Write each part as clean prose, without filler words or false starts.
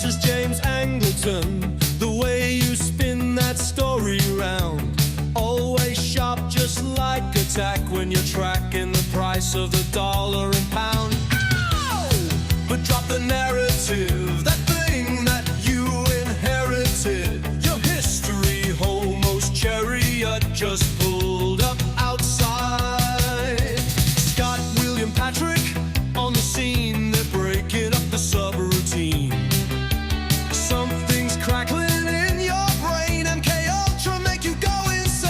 Jesus James Angleton, the way you spin that story round. Always sharp, just like a tack when you're tracking the price of the dollar and pound. But drop the narrative, that thing that you inherited. Your history homos chariot just pulled up outside. Scott, William, Patrick on the scene, they're breaking up the subroutine. Something's crackling in your brain, MK Ultra make you go insane.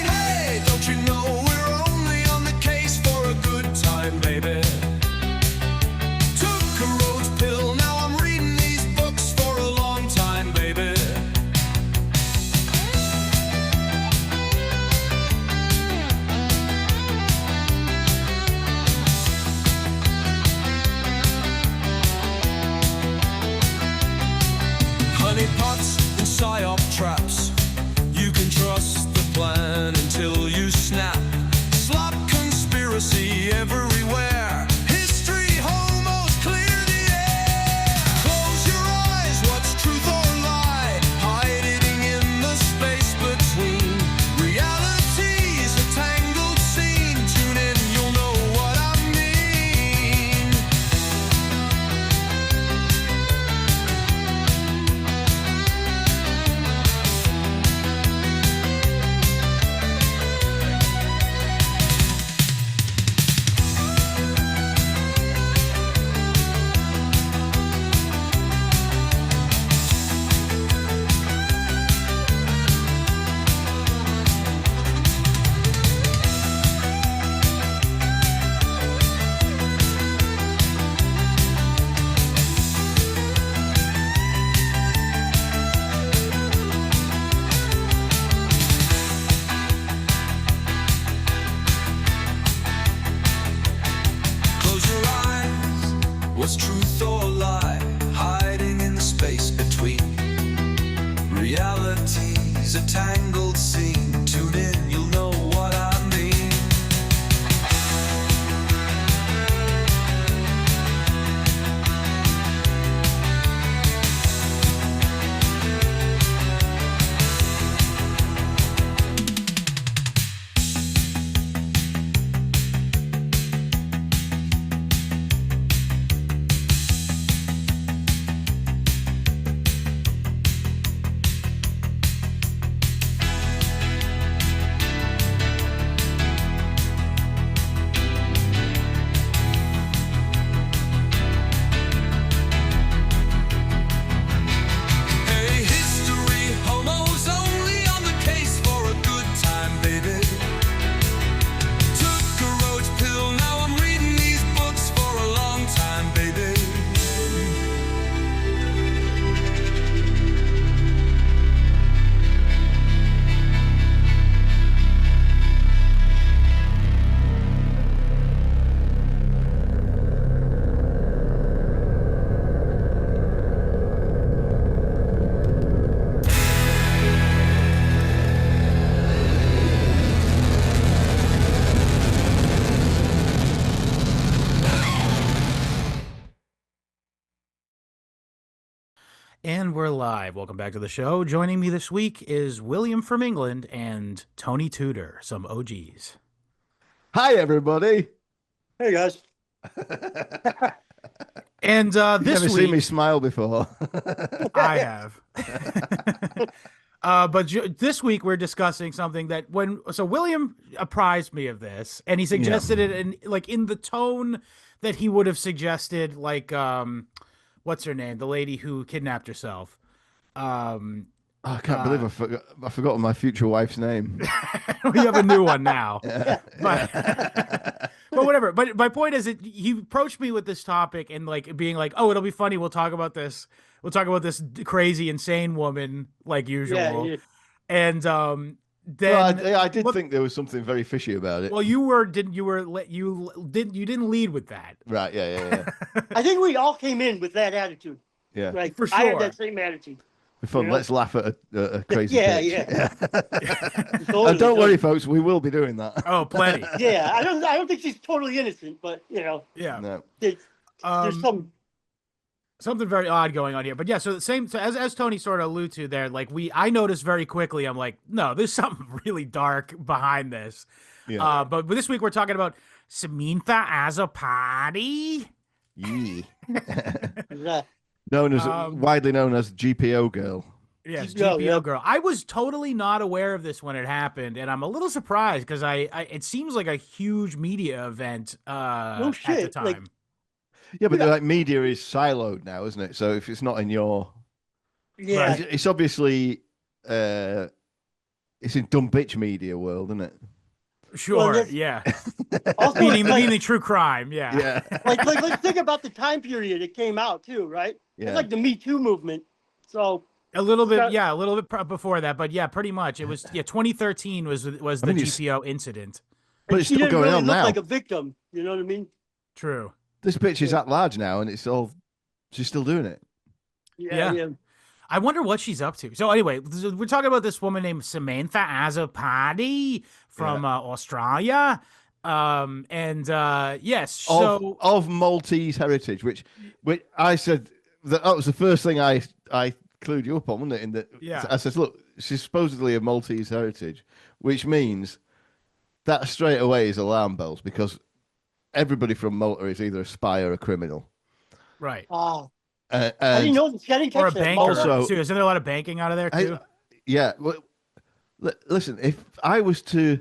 Hey, don't you know we're only on the case for a good time, baby? Took a Rhodes pill, now I'm reading these books for a long time, baby. Honey pots and psyop traps, you can trust the plan until you snap. Slop conspiracy everywhere. History homos clear the air. Close your eyes, what's truth or lie? Hiding in the space between. Reality's a tangled scene. Tune in, you'll know what I mean. Close your eyes, what's truth or lie? Hiding in the space between. Reality's a tangled scene. Tune in, you'll know what I mean. Hey, history homos only on the case for a good time, baby. Took a Rhodes pill, now I'm reading these books for a long time, baby. And we're live. Welcome back to the show. Joining me this week is William from England and Tony Tudor, some OGs. Hi, everybody. Hey guys. And You've this never week, seen me smile before. I have. This week we're discussing something that William apprised me of this, and he suggested it in the tone that he would have suggested, like what's her name, the lady who kidnapped herself. I can't believe I've forgotten my future wife's name. We have a new one now. Yeah. But whatever. But my point is, he approached me with this topic and being like, "Oh, it'll be funny. We'll talk about this. We'll talk about this crazy, insane woman like usual." Yeah. And then I did think there was something very fishy about it. well, you didn't lead with that. Right? Yeah. I think we all came in with that attitude. Yeah. Like, For I had sure. that same attitude. Be fun. You know? Let's laugh at a crazy Yeah, bitch. yeah. And don't worry, folks. We will be doing that. Oh, plenty. Yeah, I don't think she's totally innocent, but Yeah. No. there's some something very odd going on here. But yeah, so the same, so as Tony sort of alluded to there, like I noticed very quickly, I'm like, no, there's something really dark behind this. Yeah. But this week we're talking about Samantha Azzopardi. Yeah. Yeah. Widely known as GPO girl. Yes, GPO, GPO yeah. girl. I was totally not aware of this when it happened, and I'm a little surprised because it seems like a huge media event No at the shit, time. like- Yeah, but like media is siloed now, isn't it? So if it's not in your, Yeah. Right. it's obviously it's in dumb bitch media world, isn't it? Sure, this- yeah. Also, meaning true crime, yeah. Yeah. like let's think about the time period it came out too, right? Yeah. It's like the Me Too movement. So A little bit, So- yeah, a little bit before that, but yeah, pretty much. It was 2013 was the mean, it's- GPO incident. But and it's she still didn't going really on look now. like a victim. You know what I mean? True. This bitch is at large now, and she's still doing it. Yeah. I wonder what she's up to. So anyway, we're talking about this woman named Samantha Azzopardi from Australia. Yes, so Of Maltese heritage, which I said that was the first thing I clued you up on, wasn't it? In that, Yeah. I said, look, she's supposedly of Maltese heritage, which means that straight away is alarm bells because everybody from Malta is either a spy or a criminal. right. Oh, And I didn't know. I didn't Or a catch that. banker. Also- So, isn't there a lot of banking out of there too? Yeah. Well, listen, if I was to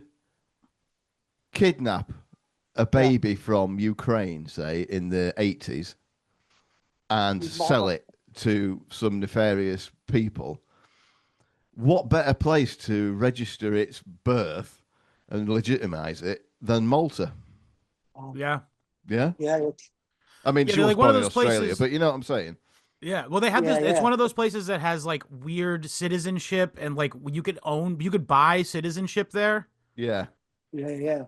kidnap a baby from Ukraine, say, in the 80s, and sell it to some nefarious people, what better place to register its birth and legitimize it than Malta? Yeah. Yeah? Yeah. I mean, Yeah, she they're was like one of born in those Australia, places- but you know what I'm saying? Yeah. Well, they have Yeah, this. It's yeah. one of those places that has like weird citizenship and like you could buy citizenship there. Yeah. Yeah.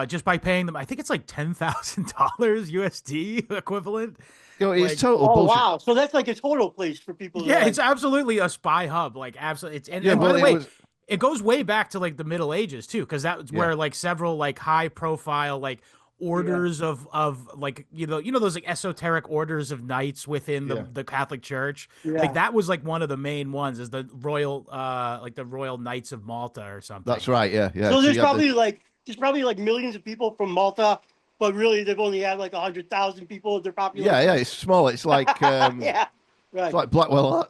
Just by paying them. I think it's like $10,000 USD equivalent. You know, it's Like- total Oh bullshit. wow. So that's like a total place for people. To Yeah, like, it's absolutely a spy hub. Like absolutely, it's and, Yeah, and by well, the it way, was- it goes way back to like the Middle Ages too, because that's Yeah. where like several like high profile like orders of like those like esoteric orders of knights within Yeah. the Catholic Church. Yeah. Like that was like one of the main ones is the Royal like the Royal Knights of Malta or something. That's right, yeah. So there's you had probably like millions of people from Malta, but really they've only had like 100,000 people in their population. yeah, it's small. It's like Yeah. Right. it's like Blackwell's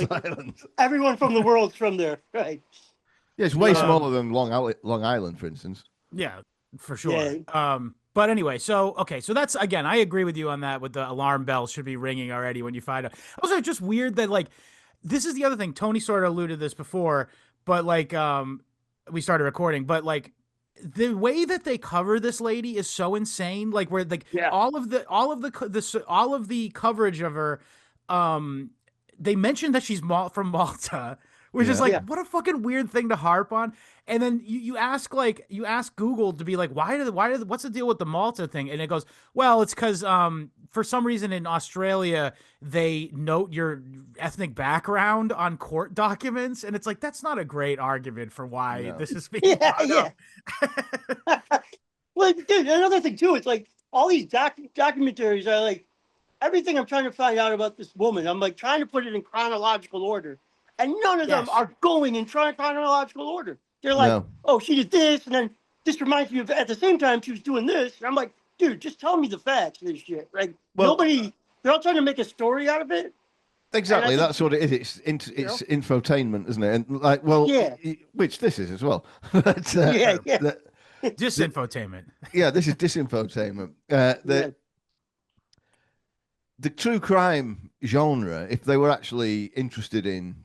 Island. Everyone from the world's from there. Right. Yeah, it's way Um, smaller than Long Island, for instance. Yeah, for sure. Yeah. But anyway, so that's again, I agree with you on that. With the alarm bells should be ringing already when you find out. Also, just weird that like this is the other thing. Tony sort of alluded to this before, but like we started recording, but like the way that they cover this lady is so insane. Like where like Yeah. all of the coverage of her, they mentioned that she's from Malta. Which is Yeah. like, Yeah. what a fucking weird thing to harp on. And then you ask Google to be like, what's the deal with the Malta thing? And it goes, well, it's because for some reason in Australia they note your ethnic background on court documents, and it's like that's not a great argument for why No. this is being brought Yeah. up. Well, dude, another thing too, it's like all these documentaries are like everything I'm trying to find out about this woman. I'm like trying to put it in chronological order, and none of them Yes. are going in chronological order. They're like, No. oh, she did this, and then this reminds me of at the same time she was doing this. And I'm like, dude, just tell me the facts of this shit. Like Well- they're all trying to make a story out of it. Exactly, And I that's what it is. It's infotainment, isn't it? And like, well, Yeah. which this is as well. But, Yeah. Disinfotainment. yeah, this is disinfotainment. The true crime genre, if they were actually interested in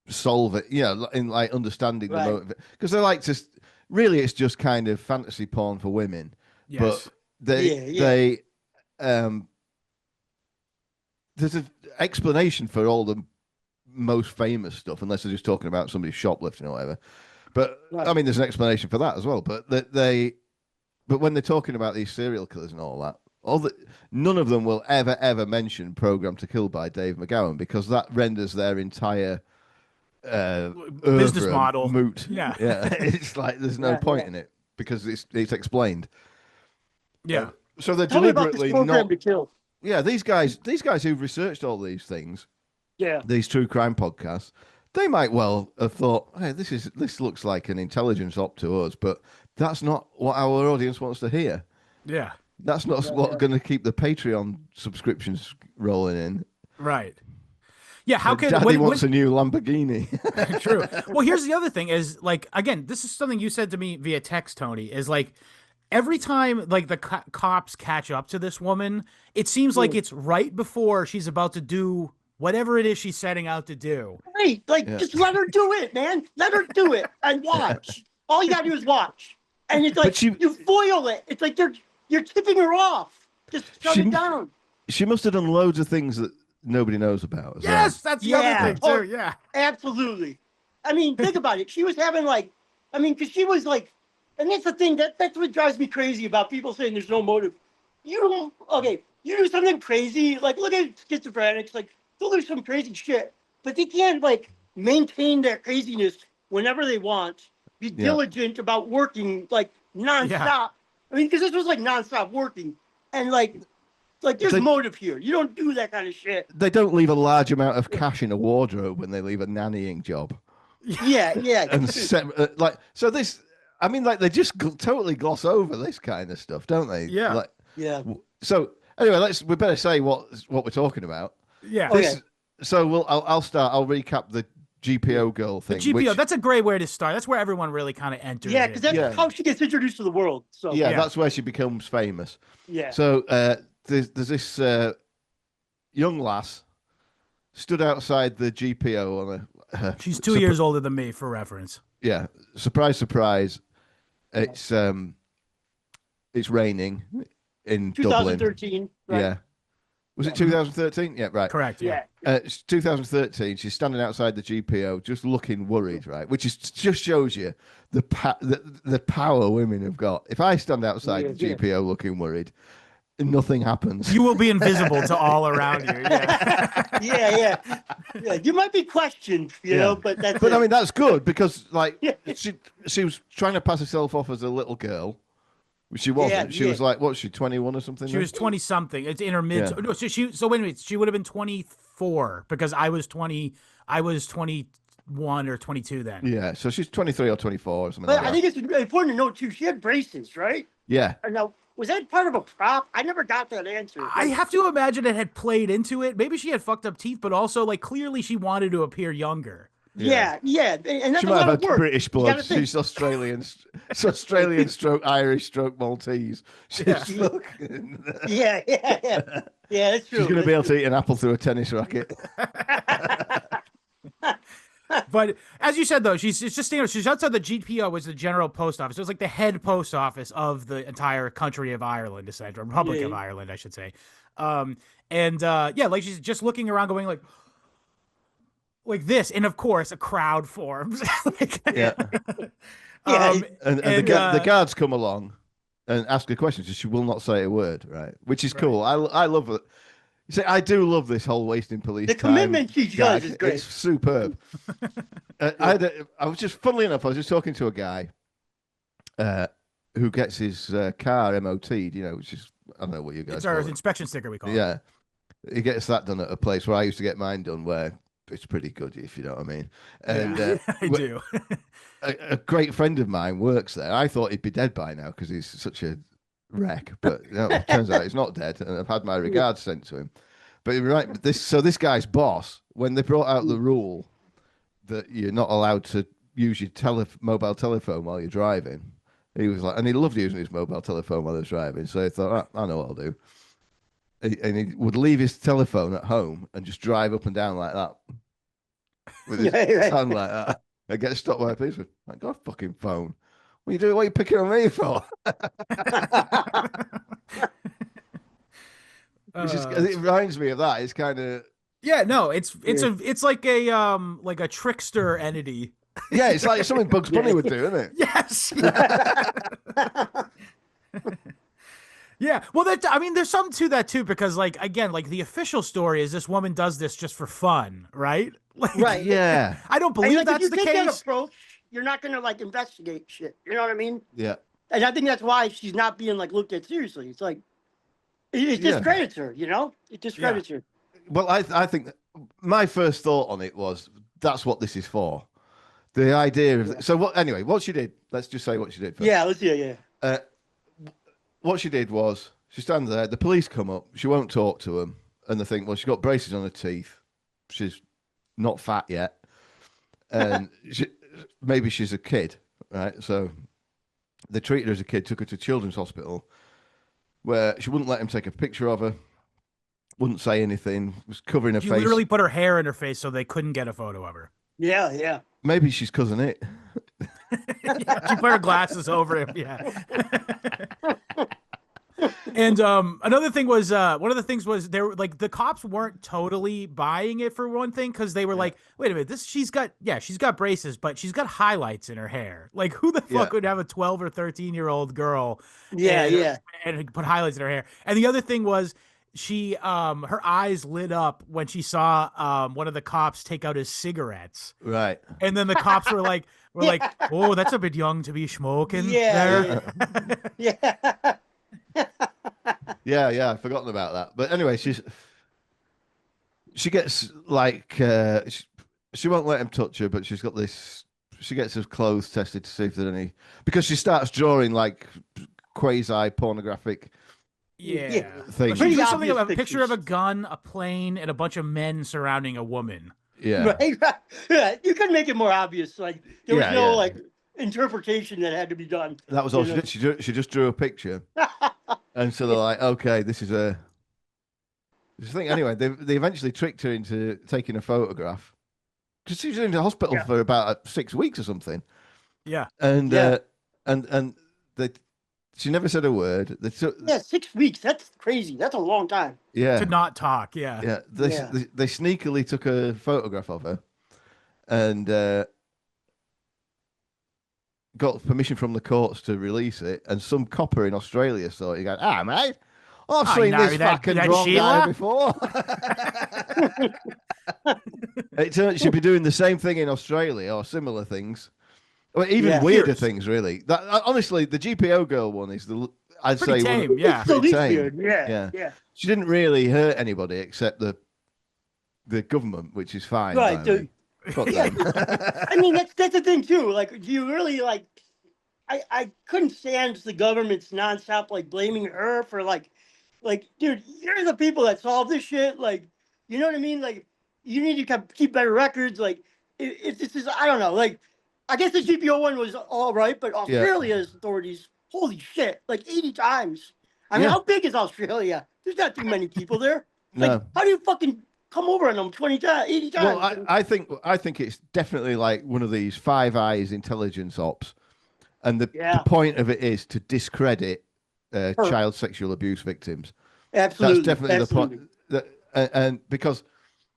solve it, in like understanding the Right. motive, because they like to. Really, it's just kind of fantasy porn for women, Yes. but they there's an explanation for all the most famous stuff, unless they're just talking about somebody shoplifting or whatever. But Right. I mean, there's an explanation for that as well. But but when they're talking about these serial killers and all that, none of them will ever mention "Program to Kill" by Dave McGowan, because that renders their entire Business oeuvre model moot. Yeah. Yeah, it's like there's no Yeah, point yeah. in it because it's explained. Yeah. So they're Tell me about this deliberately program not. to kill. yeah, these guys who've researched all these things, Yeah. these true crime podcasts, they might well have thought, hey, this looks like an intelligence op to us, but that's not what our audience wants to hear. Yeah. That's not what's going to keep the Patreon subscriptions rolling in. Right. Yeah. How could Daddy wants a new Lamborghini? True. Well, here's the other thing is like, again, this is something you said to me via text, Tony, is like every time like the cops catch up to this woman, it seems like it's right before she's about to do whatever it is she's setting out to do. Right. Like, just let her do it, man. Let her do it and watch. All you gotta do is watch. And it's like, you foil it. It's like you're tipping her off. Just shut it down. She must have done loads of things that nobody knows about. Yes, that's the other thing too. Yeah, absolutely. I mean, think about it. She was having because she was like, and that's the thing that's what drives me crazy about people saying there's no motive. You do something crazy, like look at schizophrenics, like they'll do some crazy shit, but they can't like maintain their craziness whenever they want. Be diligent about working like nonstop. Yeah. I mean, because this was like nonstop working, and like there's motive here. You don't do that kind of shit. They don't leave a large amount of cash in a wardrobe when they leave a nannying job. Yeah. And so this, I mean, like they just totally gloss over this kind of stuff, don't they? Yeah. Like, yeah. So anyway, we better say what we're talking about. Yeah. So I'll start. I'll recap the GPO girl thing. The GPO, that's a great way to start. That's where everyone really kind of enters. Yeah, because that's how she gets introduced to the world. So that's where she becomes famous. Yeah. So there's this young lass stood outside the GPO on a. She's 2 years older than me, for reference. Yeah, surprise, surprise. It's raining in 2013. Dublin. Right? Yeah. Was it 2013? Yeah, right. Correct. Yeah. It's 2013. She's standing outside the GPO, just looking worried, right? Which is just shows you the power women have got. If I stand outside the GPO looking worried, nothing happens. You will be invisible to all around you. Yeah. Yeah. You might be questioned, you know, but that's. But I mean, that's good because like she was trying to pass herself off as a little girl. She wasn't. She was like, what's she, 21 or something? She was 20 something. It's in her mid. Yeah. No, so wait a minute. She would have been 24 because I was 20. I was 21 or 22 then. Yeah. So she's 23 or 24 or something. But I think it's important to note too. She had braces, right? Yeah. Now, was that part of a prop? I never got that answer. I have to imagine it had played into it. Maybe she had fucked up teeth, but also like clearly she wanted to appear younger. Yeah. And that's she a might lot have of had work. British blood. She's Australian. It's Australian stroke Irish stroke Maltese. She's fucking... Yeah, that's true. She's going to be able to eat an apple through a tennis racket. But as you said, though, she's just she's outside the GPO, was the General Post Office. It was like the head post office of the entire country of Ireland, essentially, Republic of Ireland, I should say. Like she's just looking around, going like this, and of course a crowd forms. And the guards come along and ask her questions, and she will not say a word, right? Which is cool. I love it. You see, I do love this whole wasting police the time commitment she does is great. It's superb. I was just, funnily enough, I was just talking to a guy who gets his car MOT'd, which is, I don't know what you guys It's our call it. inspection sticker, we call it. Yeah. He gets that done at a place where I used to get mine done, where it's pretty good, if you know what I mean. And I do. a great friend of mine works there. I thought he'd be dead by now because he's such a wreck, but it turns out he's not dead, and I've had my regards sent to him. But right, this guy's boss, when they brought out the rule that you're not allowed to use your mobile telephone while you're driving, he was like, and he loved using his mobile telephone while he was driving, so he thought, I know what I'll do. And he would leave his telephone at home and just drive up and down like that with his hand like that, and get stopped by a policeman. Like, got a fucking phone. What are you doing? What are you picking on me for? It reminds me of that. It's kind of it's like a trickster entity. Yeah, it's like something Bugs Bunny would do, isn't it? Yes. Yeah. Well, there's something to that too, because again, the official story is this woman does this just for fun, right? Right. Yeah. I don't believe that's the case. That approach, you're not going to investigate shit. You know what I mean? Yeah. And I think that's why she's not being looked at seriously. It's like, It discredits her, you know? It discredits her. Well, I think my first thought on it was that's what this is for. The idea of so what anyway, what she did, let's just say what she did first. Yeah, let's see. Yeah. What she did was she stands there, the police come up, she won't talk to them, and they think, well, she's got braces on her teeth. She's not fat yet. And maybe she's a kid, right? So they treated her as a kid, took her to children's hospital, where she wouldn't let him take a picture of her, wouldn't say anything, was covering her She face. literally put her hair in her face so they couldn't get a photo of her. Yeah. Maybe she's cousin it. She put her glasses over him. Yeah. And another thing was one of the things was they were like the cops weren't totally buying it for one thing because they were like, wait a minute, she's got braces, but she's got highlights in her hair. Like who the fuck would have a 12 or 13-year-old girl and put highlights in her hair? And the other thing was she her eyes lit up when she saw one of the cops take out his cigarettes. Right. And then the cops were like, oh, that's a bit young to be smoking. Yeah. Yeah, I've forgotten about that. But anyway, she gets like she won't let him touch her, but she's got this. She gets her clothes tested to see if there's any, because she starts drawing like quasi pornographic. Things. She drew something of a picture of a gun, a plane, and a bunch of men surrounding a woman. Yeah, right. Yeah, you could make it more obvious. Like there was no like interpretation that had to be done. That was all she did. She just drew a picture. And so they're like, okay, this is a thing. Anyway, they eventually tricked her into taking a photograph because she was in the hospital for about 6 weeks or something. Yeah. And she never said a word. 6 weeks. That's crazy. That's a long time. Yeah. To not talk. Yeah. Yeah. They sneakily took a photograph of her and got permission from the courts to release it, and some copper in Australia saw it. He goes, mate, I've seen this fucking drunk guy before. It turns she'd be doing the same thing in Australia or similar things, or even weirder things. Really, that honestly, the GPO girl one is I'd pretty say tame. It's the least weird. Yeah. She didn't really hurt anybody except the government, which is fine. Right. I mean, that's the thing too. Like, do you really like? I couldn't stand the government's nonstop like blaming her for like, dude, you're the people that solve this shit. Like, you know what I mean? Like, you need to keep better records. Like, it's just I don't know. Like, I guess the GPO one was all right, but Australia's authorities, holy shit, like 80 times. I mean, how big is Australia? There's not too many people there. Like, No. How do you fucking come over on them 20 times, 80 times? Well, I think it's definitely like one of these Five Eyes intelligence ops, and the point of it is to discredit child sexual abuse victims. Absolutely, that's definitely the point. And because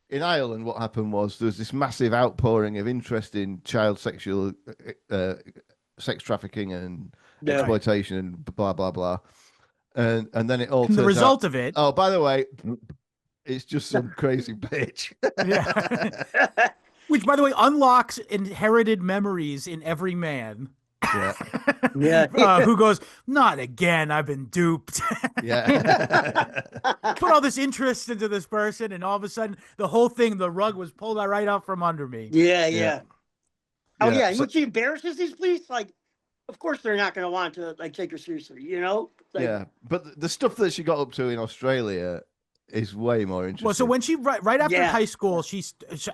in Ireland, what happened was there was this massive outpouring of interest in child sexual sex trafficking and exploitation and blah blah blah, and then it all. And the result of it. Oh, by the way. It's just some crazy bitch. Which, by the way, unlocks inherited memories in every man. Who goes, not again, I've been duped. Put all this interest into this person, and all of a sudden, the whole thing, the rug was pulled right out from under me. Yeah. Oh, yeah. And when she embarrasses these police, like, of course they're not going to want to, like, take her seriously, you know? Like, but the stuff that she got up to in Australia is way more interesting. Well, so when she right after high school,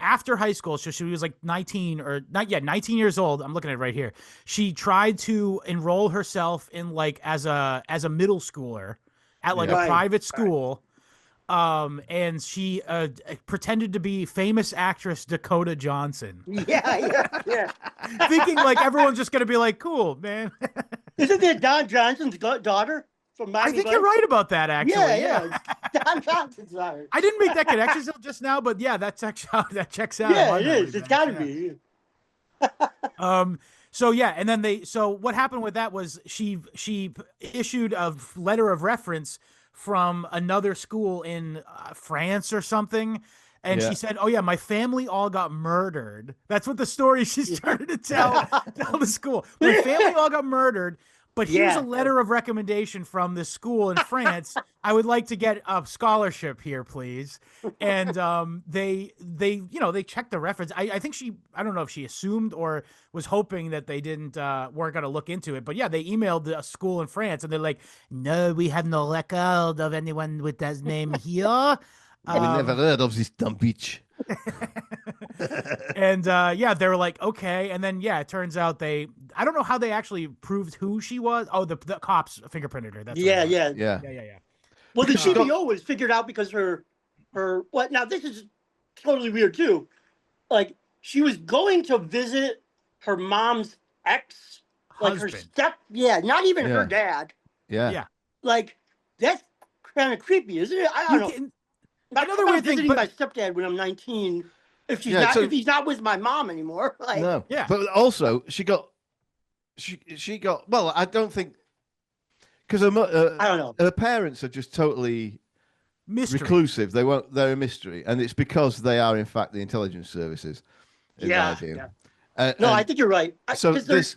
after high school, so she was like 19 years old. I'm looking at it right here. She tried to enroll herself in like as a middle schooler at like a private school. And she pretended to be famous actress Dakota Johnson. Yeah. Thinking like everyone's just gonna be like, cool, man. Isn't that Don Johnson's daughter? I think you're right about that, actually. Yeah. Don Johnson's daughter. I didn't make that connection just now, but yeah, that checks out. Yeah, it is. It's got to be. And then so what happened with that was she issued a letter of reference from another school in France or something. And she said, oh, yeah, my family all got murdered. That's what the story she started to tell the school. My family all got murdered. but here's a letter of recommendation from the school in France. I would like to get a scholarship here, please. And they checked the reference. I think I don't know if she assumed or was hoping that they weren't going to look into it. But yeah, they emailed a school in France and they're like, no, we have no record of anyone with that name here. We never heard of this dumb bitch. And they were like, okay. And then it turns out I don't know how they actually proved who she was. Oh, the cops fingerprinted her. That's yeah. Well, the CBO was figured out because her what? Now this is totally weird too. Like she was going to visit her mom's ex, like husband. not even her dad. Yeah. Like that's kind of creepy, isn't it? I don't know. Another weird thing, visiting my stepdad when I'm 19. If he's not with my mom anymore, like no, but also she got. Well, I don't think because I don't know. Her parents are just totally reclusive. They're a mystery, and it's because they are in fact the intelligence services. Yeah. I think you're right. So this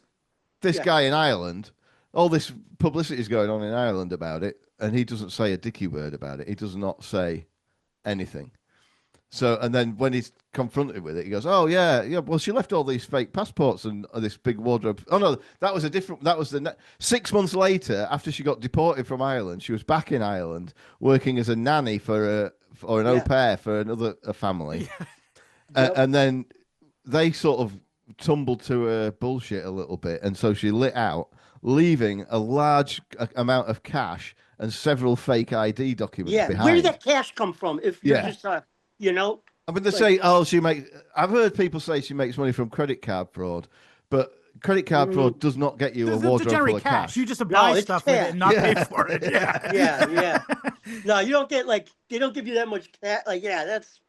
guy in Ireland, all this publicity is going on in Ireland about it, and he doesn't say a dicky word about it. He does not say anything. So, and then when he's confronted with it, he goes, "Oh yeah. Well, she left all these fake passports and this big wardrobe." Oh no, that was 6 months later after she got deported from Ireland. She was back in Ireland working as a nanny or an au pair for another family, and then they sort of tumbled to her bullshit a little bit, and so she lit out, leaving a large amount of cash and several fake ID documents behind. Where did that cash come from? If you're just I mean, they say, I've heard people say she makes money from credit card fraud, but credit card fraud does not get you a wardrobe full of cash. You just buy stuff with it and not pay for it. Yeah. No, you don't get they don't give you that much cash. That's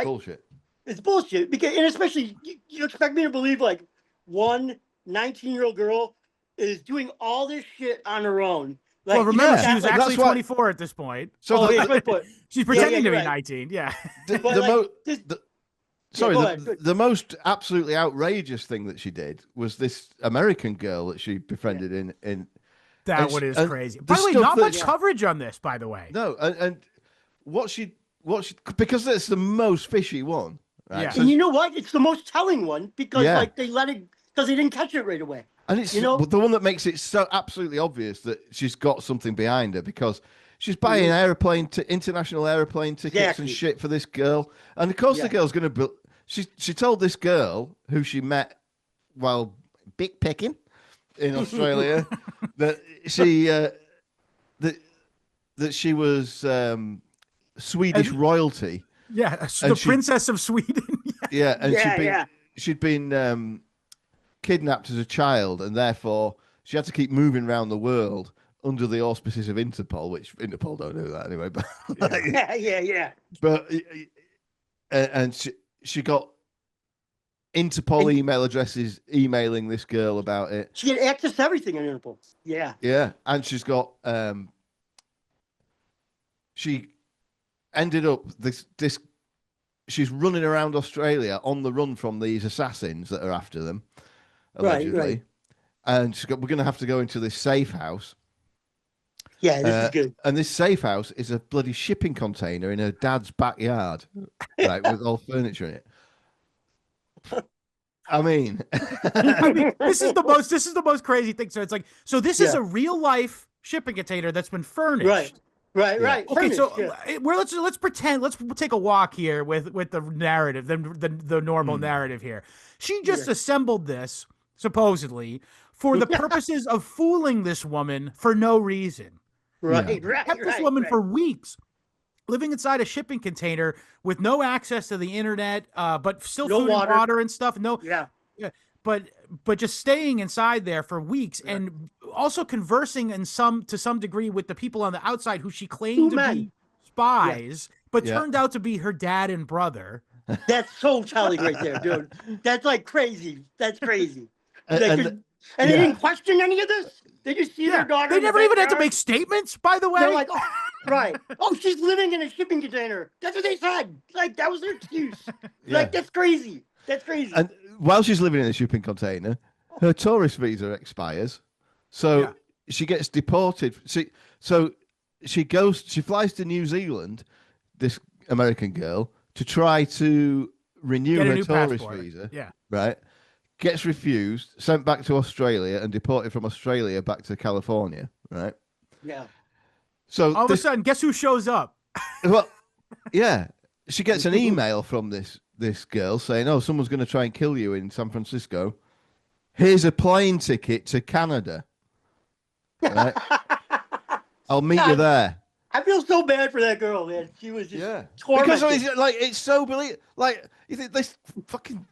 bullshit. It's bullshit because, and especially you expect me to believe one 19-year-old girl is doing all this shit on her own. Well, remember, she was actually 24 at this point. So she's pretending to be 19. Yeah. The most absolutely outrageous thing that she did was this American girl that she befriended in. That one is crazy. By the way, not much coverage on this, by the way. No, and what she because that's the most fishy one. Right? Yeah. So, and you know what? It's the most telling one because they let it because they didn't catch it right away. And it's the one that makes it so absolutely obvious that she's got something behind her because she's buying international airplane tickets and shit for this girl. And of course the girl's going to she told this girl who she met while big picking in Australia that she was Swedish royalty. Yeah, the princess of Sweden. She'd been kidnapped as a child, and therefore she had to keep moving around the world under the auspices of Interpol, which Interpol don't do that anyway. But But and she got Interpol email addresses emailing this girl about it. She had access to everything on Interpol. Yeah, and she's got she ended up this. She's running around Australia on the run from these assassins that are after them. Allegedly. Right. And we're going to have to go into this safe house. Yeah, this is good. And this safe house is a bloody shipping container in her dad's backyard, right, with all furniture in it. I mean, this is the most crazy thing. So it's like, this is a real life shipping container that's been furnished. Right. Okay, let's pretend. Let's take a walk here with the narrative, the normal narrative here. She just assembled this supposedly for the purposes of fooling this woman for no reason. Right. Kept this woman for weeks, living inside a shipping container with no access to the internet, but still food and water and stuff. But just staying inside there for weeks and also conversing to some degree with the people on the outside who she claimed to be spies, but turned out to be her dad and brother. That's so childish right there, dude. That's crazy. That's crazy. And they didn't question any of this. They just see their daughter. They never even had to make statements, by the way. They're like, right. Oh, she's living in a shipping container. That's what they said. That was their excuse. That's crazy. That's crazy. And while she's living in a shipping container, her tourist visa expires. So Yeah. she gets deported. She flies to New Zealand, this American girl, to try to renew Get a her new tourist passport. visa. Yeah. Right. Gets refused, sent back to Australia, and deported from Australia back to California. Right. Yeah. So All of a sudden, guess who shows up? well, yeah, she gets an email from this girl saying, "Oh, someone's going to try and kill you in San Francisco. Here's a plane ticket to Canada. Right? I'll meet you there." I feel so bad for that girl, man. She was just Because tormented. it's so you think this fucking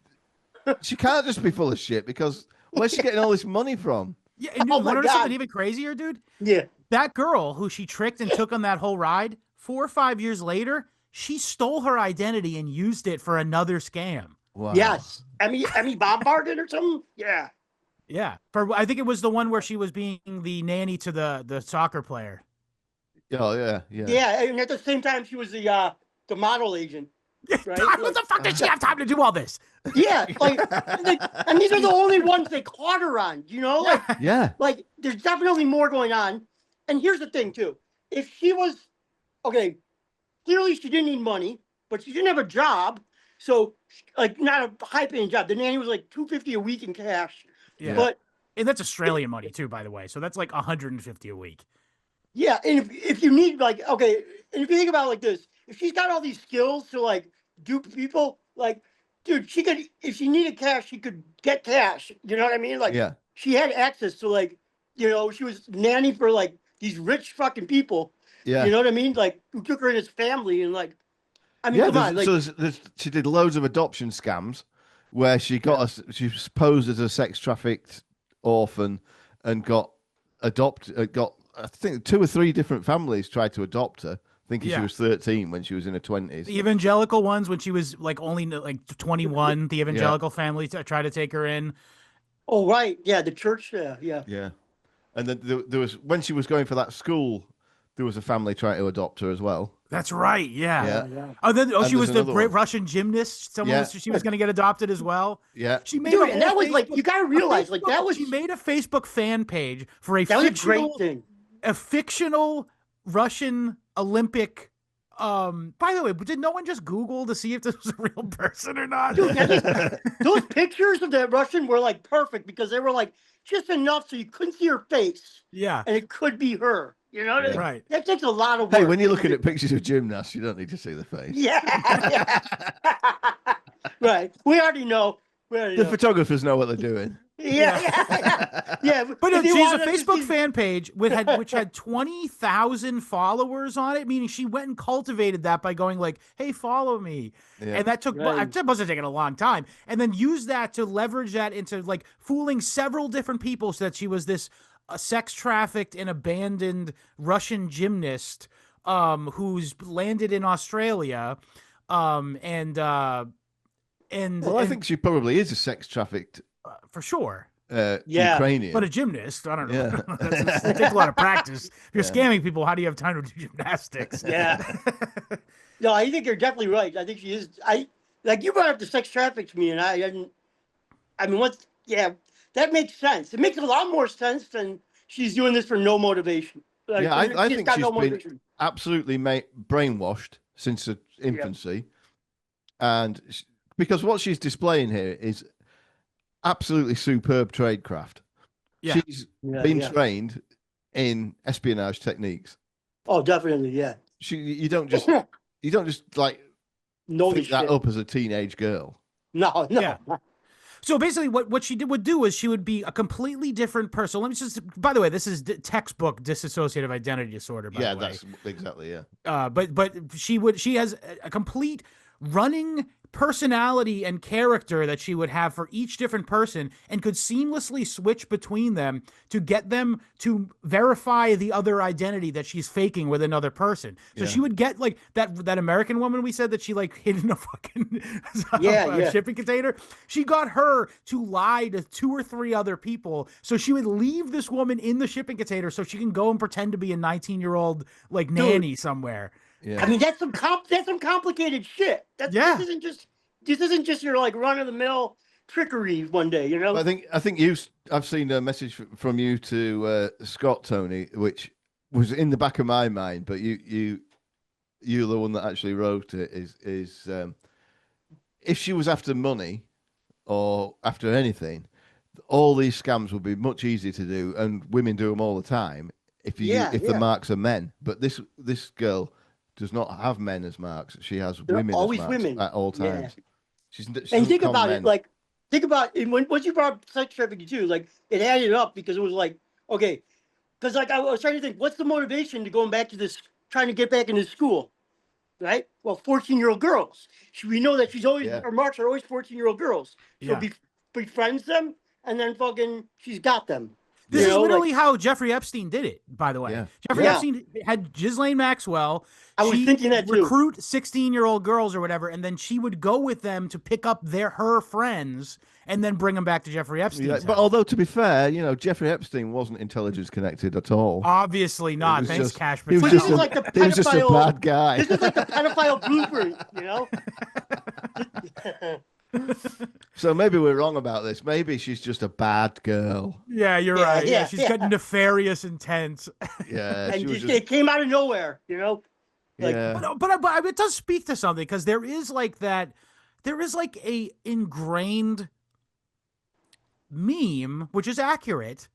she can't just be full of shit because where's she getting all this money from? Yeah, and Oh you my want to know something God. even crazier, dude? Yeah. That girl who she tricked and took on that whole ride, 4 or 5 years later, she stole her identity and used it for another scam. Wow. Yes. Emmy bombarded or something? Yeah. Yeah. I think it was the one where she was being the nanny to the soccer player. Oh yeah. Yeah, and at the same time she was the model agent. Right? What the fuck did she have time to do all this? Yeah, and these are the only ones they caught her on, you know? Like, Yeah. like there's definitely more going on. And here's the thing too. If she was okay, clearly she didn't need money, but she didn't have a job. So like not a high paying job. The nanny was like $250 a week in cash. Yeah. But And that's Australian money too, by the way. So that's like $150 a week. yeah, and if you need like okay, and if you think about it like this, if she's got all these skills to like dupe people, like dude, she could if she needed cash, she could get cash. You know what I mean? Like Yeah. she had access to like, you know, she was nanny for like these rich fucking people. Yeah. You know what I mean? Like who took her in his family and like I mean, Yeah, come on, like she did loads of adoption scams where she she was posed as a sex trafficked orphan and got adopted. Got I think 2 or 3 different families tried to adopt her, thinking she was 13 when she was in her 20s. The evangelical ones when she was like only like 21. The evangelical family tried to take her in. oh right, yeah, the church, yeah. Yeah, and then there was when she was going for that school, there was a family trying to adopt her as well. That's right. Yeah. Yeah. Oh, she was the another great one. Russian gymnast. She was going to get adopted as well. Yeah. She made Dude, a and that whole was like Facebook- you gotta realize like that was she made a Facebook fan page for a that was a great fictional thing. Russian Olympic. By the way, did no one just Google to see if this was a real person or not? Dude, those pictures of that Russian were like perfect because they were like just enough so you couldn't see her face Yeah. and it could be her. You know what I mean? Right. That takes a lot of work. Hey, when you're looking at pictures of gymnasts, you don't need to see the face. Yeah. Right. We already know. The photographers know what they're doing. Yeah. But if you she's a wanted to Facebook see- fan page which had 20,000 followers on it, meaning she went and cultivated that by going like, "Hey, follow me," Yeah. and that took Right. that must have taken a long time, and then used that to leverage that into like fooling several different people so that she was this sex trafficked and abandoned Russian gymnast who's landed in Australia, and Well, I think she probably is a sex trafficked for sure. Yeah. Ukrainian. But a gymnast, I don't know. Yeah. It takes a lot of practice. If you're scamming people, how do you have time to do gymnastics? Yeah. No, I think you're definitely right. I think she is. Like you brought up the sex traffic to me, and I didn't. I mean, that makes sense. It makes a lot more sense than she's doing this for no motivation. Like, Yeah, I think got she's no been motivation. absolutely brainwashed since her infancy. And because what she's displaying here is absolutely superb tradecraft. Yeah. She's been trained in espionage techniques. Oh, definitely, yeah. You don't just like No pick that shit. up as a teenage girl. No. Yeah. So basically, what she would do is she would be a completely different person. Let me just, by the way, this is textbook dissociative identity disorder. By the way. That's exactly yeah. But she has a complete running personality and character that she would have for each different person and could seamlessly switch between them to get them to verify the other identity that she's faking with another person. So she would get like that American woman we said that she like hid in a fucking shipping container. She got her to lie to 2 or 3 other people. So she would leave this woman in the shipping container so she can go and pretend to be a 19-year-old like nanny somewhere. Yeah. I mean, that's some complicated shit. This isn't just your like run of the mill trickery one day, you know? I think I've seen a message from you to Scott, Tony, which was in the back of my mind, but you're the one that actually wrote it. Is if she was after money or after anything, all these scams would be much easier to do, and women do them all the time. If the marks are men, but this girl does not have men as marks. She has They're women always as marks women. at all Yeah. times. She And doesn't think con about men. it, like, once you brought up sex trafficking too, like, it added up because it was like, okay, because like I was trying to think, what's the motivation to going back to this, trying to get back into school, right? Well, 14-year-old girls. We know that she's always, Yeah. her marks are always 14-year-old girls. So Yeah. befriends them, and then fucking, she's got them. This You is know, literally like, how Jeffrey Epstein did it, by the way. Yeah. Jeffrey Yeah. Epstein had Ghislaine Maxwell. I was She thinking that too. recruit 16-year-old girls or whatever, and then she would go with them to pick up her friends and then bring them back to Jeffrey Epstein's Yeah, house. but although to be fair, Jeffrey Epstein wasn't intelligence connected at all. Obviously not. was Thanks, just- Cash he was Patel. just This is like the he was just a pedophile- bad guy. This is like the pedophile blueprint, you know? So maybe we're wrong about this. Maybe she's just a bad girl. Yeah, you're Yeah, right. Yeah, yeah, she's yeah. got nefarious intent. Yeah, And she was just, just, it came out of nowhere, you know? like- yeah. But it does speak to something because there is like a ingrained meme, which is accurate,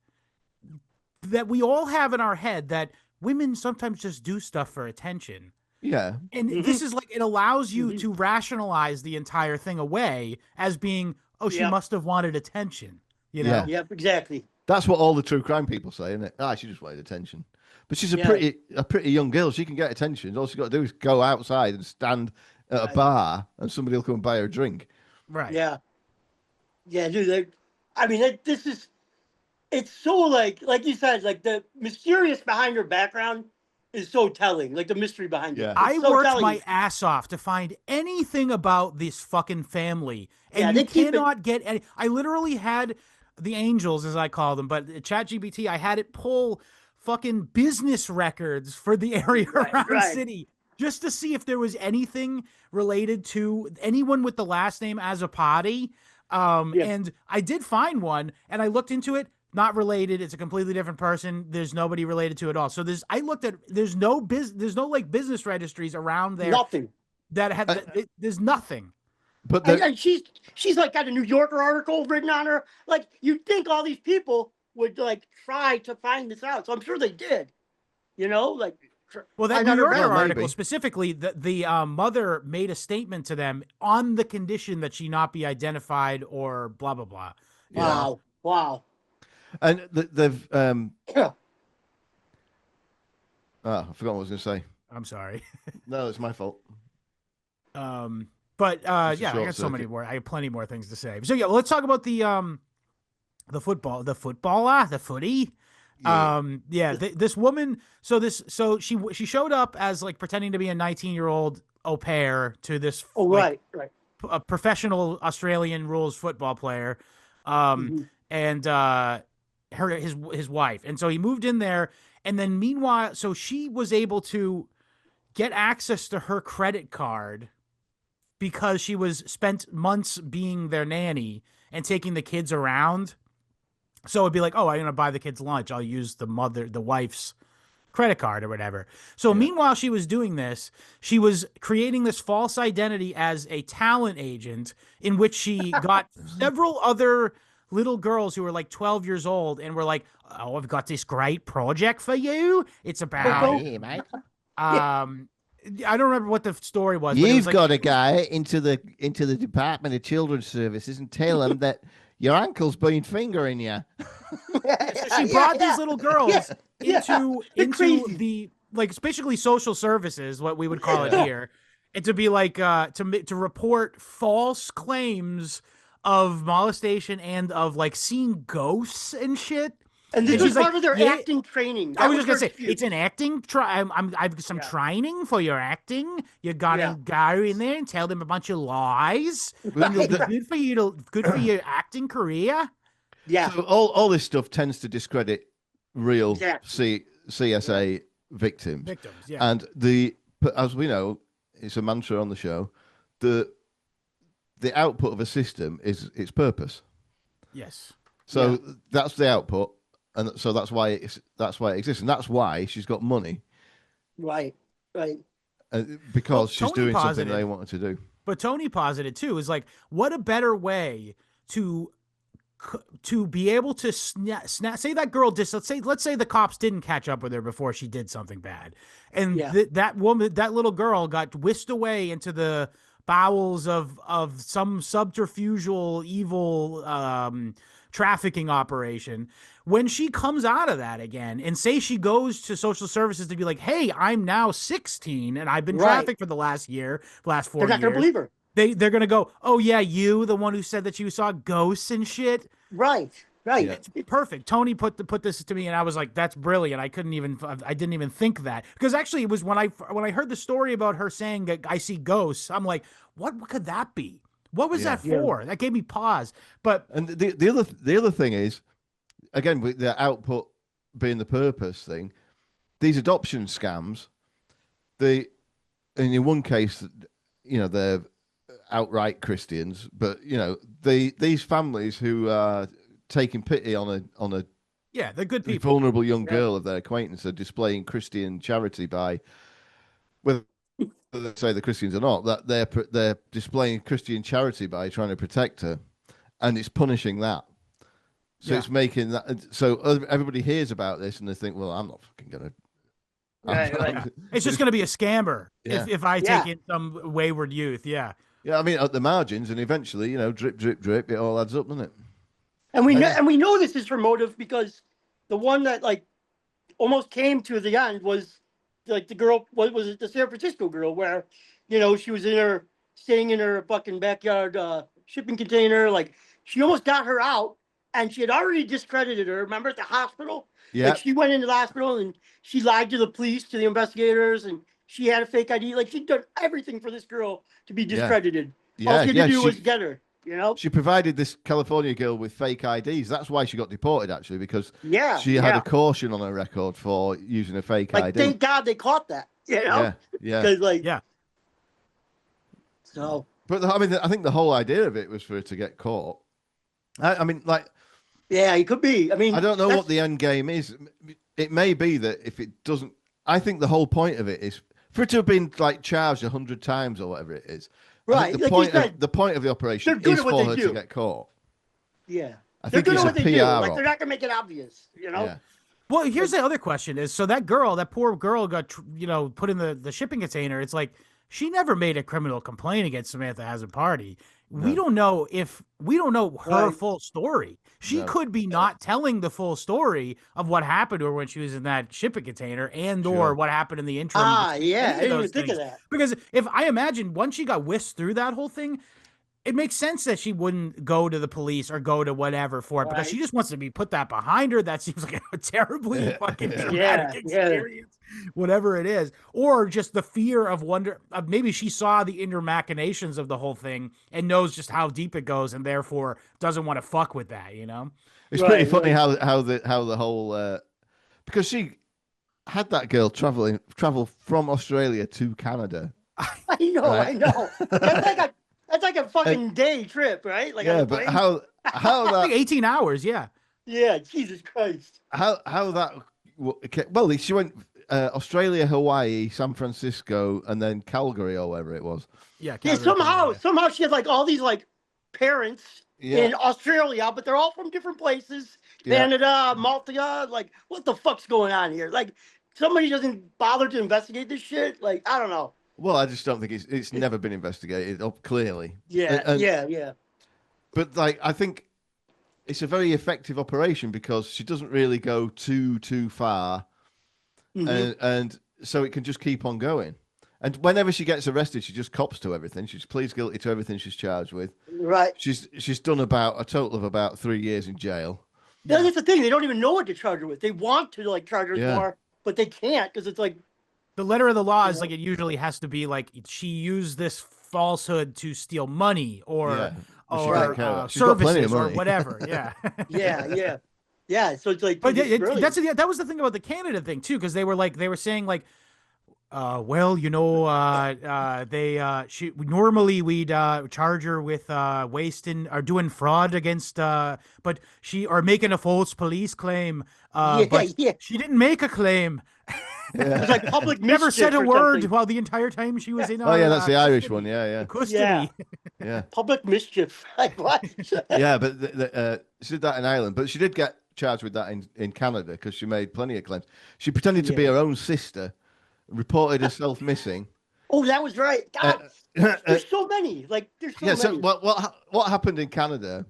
that we all have in our head that women sometimes just do stuff for attention. Yeah. And this is like, it allows you to rationalize the entire thing away as being, oh, she Yep. must have wanted attention. You know? Yeah. Yep, exactly. That's what all the true crime people say, isn't it? She just wanted attention. But she's a Yeah. pretty young girl. She can get attention. All she's got to do is go outside and stand at a bar, and somebody will come and buy her a drink. Right. Yeah. Yeah, dude. It's so like you said, like the mysterious behind her background is so telling. Like the mystery behind Yeah. it. I It's so worked telling. my ass off to find anything about this fucking family, and Yeah, you they keep it- cannot get any. I literally had the angels, as I call them, but ChatGPT, I had it pull fucking business records for the area around right. city just to see if there was anything related to anyone with the last name Azzopardi. And I did find one, and I looked into it. Not related. It's a completely different person. There's nobody related to it at all. So there's no like business registries around there Nothing. that have there's nothing. But And she's like got a New Yorker article written on her. Like you'd think all these people would like try to find this out. So I'm sure they did. You know, like. Well, that find New out her Yorker background. article maybe. specifically, the mother made a statement to them on the condition that she not be identified or blah blah blah. Wow. and they've Yeah. I forgot what I was going to say. I'm sorry. No, it's my fault. But It's a yeah, I short got so many circuit. more. I have plenty more things to say. So yeah, let's talk about the footy. This woman. So she showed up as like pretending to be a 19-year-old au pair to this Oh, like, right. a professional Australian rules football player, and his wife. And so he moved in there, and then meanwhile, so she was able to get access to her credit card because she was spent months being their nanny and taking the kids around. So it'd be like, oh, I'm gonna buy the kids lunch. I'll use the wife's credit card or whatever. So meanwhile she was doing this, she was creating this false identity as a talent agent in which she got several other little girls who were like 12 years old and were like, oh, I've got this great project for you. It's about Hey, mate. I don't remember what the story was. But it You've was like, got to go into the Department of Children's Services and tell them that your uncle's been fingering you. she brought these little girls Yeah. They're into crazy. the like it's basically social services, what we would call it here, and to be like to report false claims of molestation and of like seeing ghosts and shit. And this And was she's like, part of their yeah. acting training. I That was just gonna her say excuse. it's an acting. I've some Yeah. training for your acting. You gotta Yeah. go in there and tell them a bunch of lies. Right. And it'll be good for your acting career. Yeah. So all this stuff tends to discredit real Exactly. CSA victims. Victims, yeah. And as we know, it's a mantra on the show, the output of a system is its purpose. Yes. So that's the output, and so that's why it exists, and that's why she's got money. Right. Because she's Tony doing something posited, they wanted to do. But Tony posited too is like, what a better way to be able to say that girl let's say the cops didn't catch up with her before she did something bad, and that little girl got whisked away into the bowels of some subterfugal evil trafficking operation. When she comes out of that again and say she goes to social services to be like, hey, I'm now 16 and I've been trafficked for the last 4 years. They're not going to believe her. They're going to go, oh yeah, you, the one who said that you saw ghosts and shit. Right. Yeah. It's perfect. Tony put this to me and I was like, that's brilliant. I didn't even think that, because actually it was when I heard the story about her saying that I see ghosts, I'm like, what could that be? What was that for? That gave me pause. And the other thing is, again, with the output being the purpose thing, these adoption scams, in one case, they're outright Christians, but these families who are taking pity on a they're good people, vulnerable young girl of their acquaintance, are displaying Christian charity by, whether they say the Christians or not, that they're displaying Christian charity by trying to protect her, and it's punishing that. So it's making that. So everybody hears about this and they think, well, I'm not fucking gonna. Right. It's just going to be a scammer if I take in some wayward youth. Yeah. Yeah, I mean, at the margins, and eventually, drip, drip, drip, it all adds up, doesn't it? And we know this is her motive, because the one that almost came to the end was the girl. What was it? The San Francisco girl, where she was staying in her fucking backyard shipping container. Like, she almost got her out, and she had already discredited her. Remember at the hospital? Yeah. Like, she went into the hospital and she lied to the police, to the investigators, and she had a fake ID. Like, she'd done everything for this girl to be discredited. All she had to do was get her. She provided this California girl with fake IDs. That's why she got deported, actually, because she had a caution on her record for using a fake ID. Thank God they caught that. Yeah. Because So. But I think the whole idea of it was for her to get caught. I mean, yeah, it could be. I mean, I don't know what the end game is. It may be that if it doesn't, I think the whole point of it is for it to have been charged 100 times or whatever it is. Right. The point of the operation is for her to get caught. Yeah. I think it's a PR. They're not gonna make it obvious, Yeah. Well, here's the other question: is so that poor girl got put in the shipping container. It's like she never made a criminal complaint against Samantha Azzopardi. No. We don't know her full story. She could be not telling the full story of what happened to her when she was in that shipping container, or what happened in the interim. I didn't even think of that. Because if I imagine once she got whisked through that whole thing, it makes sense that she wouldn't go to the police or go to whatever for it, because she just wants to be put that behind her. That seems like a terribly fucking traumatic experience, whatever it is. Or just the fear of maybe she saw the inner machinations of the whole thing and knows just how deep it goes, and therefore doesn't want to fuck with that, It's pretty funny how the whole because she had that girl travel from Australia to Canada. I know. That's like a fucking day trip, right? But how that like 18 hours, yeah, Jesus Christ. How that she went Australia, Hawaii, San Francisco, and then Calgary or wherever it was. Somehow she had all these parents in Australia, but they're all from different places. Canada, Malta, what the fuck's going on here? Somebody doesn't bother to investigate this shit. I don't know. Well, I just don't think it's never been investigated up clearly. Yeah. But I think it's a very effective operation because she doesn't really go too far, and so it can just keep on going. And whenever she gets arrested, she just cops to everything. She just pleads guilty to everything she's charged with. Right. She's done about a total of about 3 years in jail. That's the thing. They don't even know what to charge her with. They want to charge her more, but they can't because it's the letter of the law is it usually has to be she used this falsehood to steal money or services or whatever. Yeah. So it's but that was the thing about the Canada thing too, because they were saying Well, she normally we'd charge her with wasting or doing fraud against but she or making a false police claim. But Yeah. she didn't make a claim. It was like public Never mischief said a or word something. while the entire time she was in Oh our yeah, that's the Irish one. custody. Yeah, Custody. yeah. Public mischief. Like what? Yeah, but she did that in Ireland, but she did get charged with that in Canada because she made plenty of claims. She pretended to be her own sister, reported herself missing. Oh, that was right. God, there's so many. Like there's so Yeah, many. so what happened in Canada?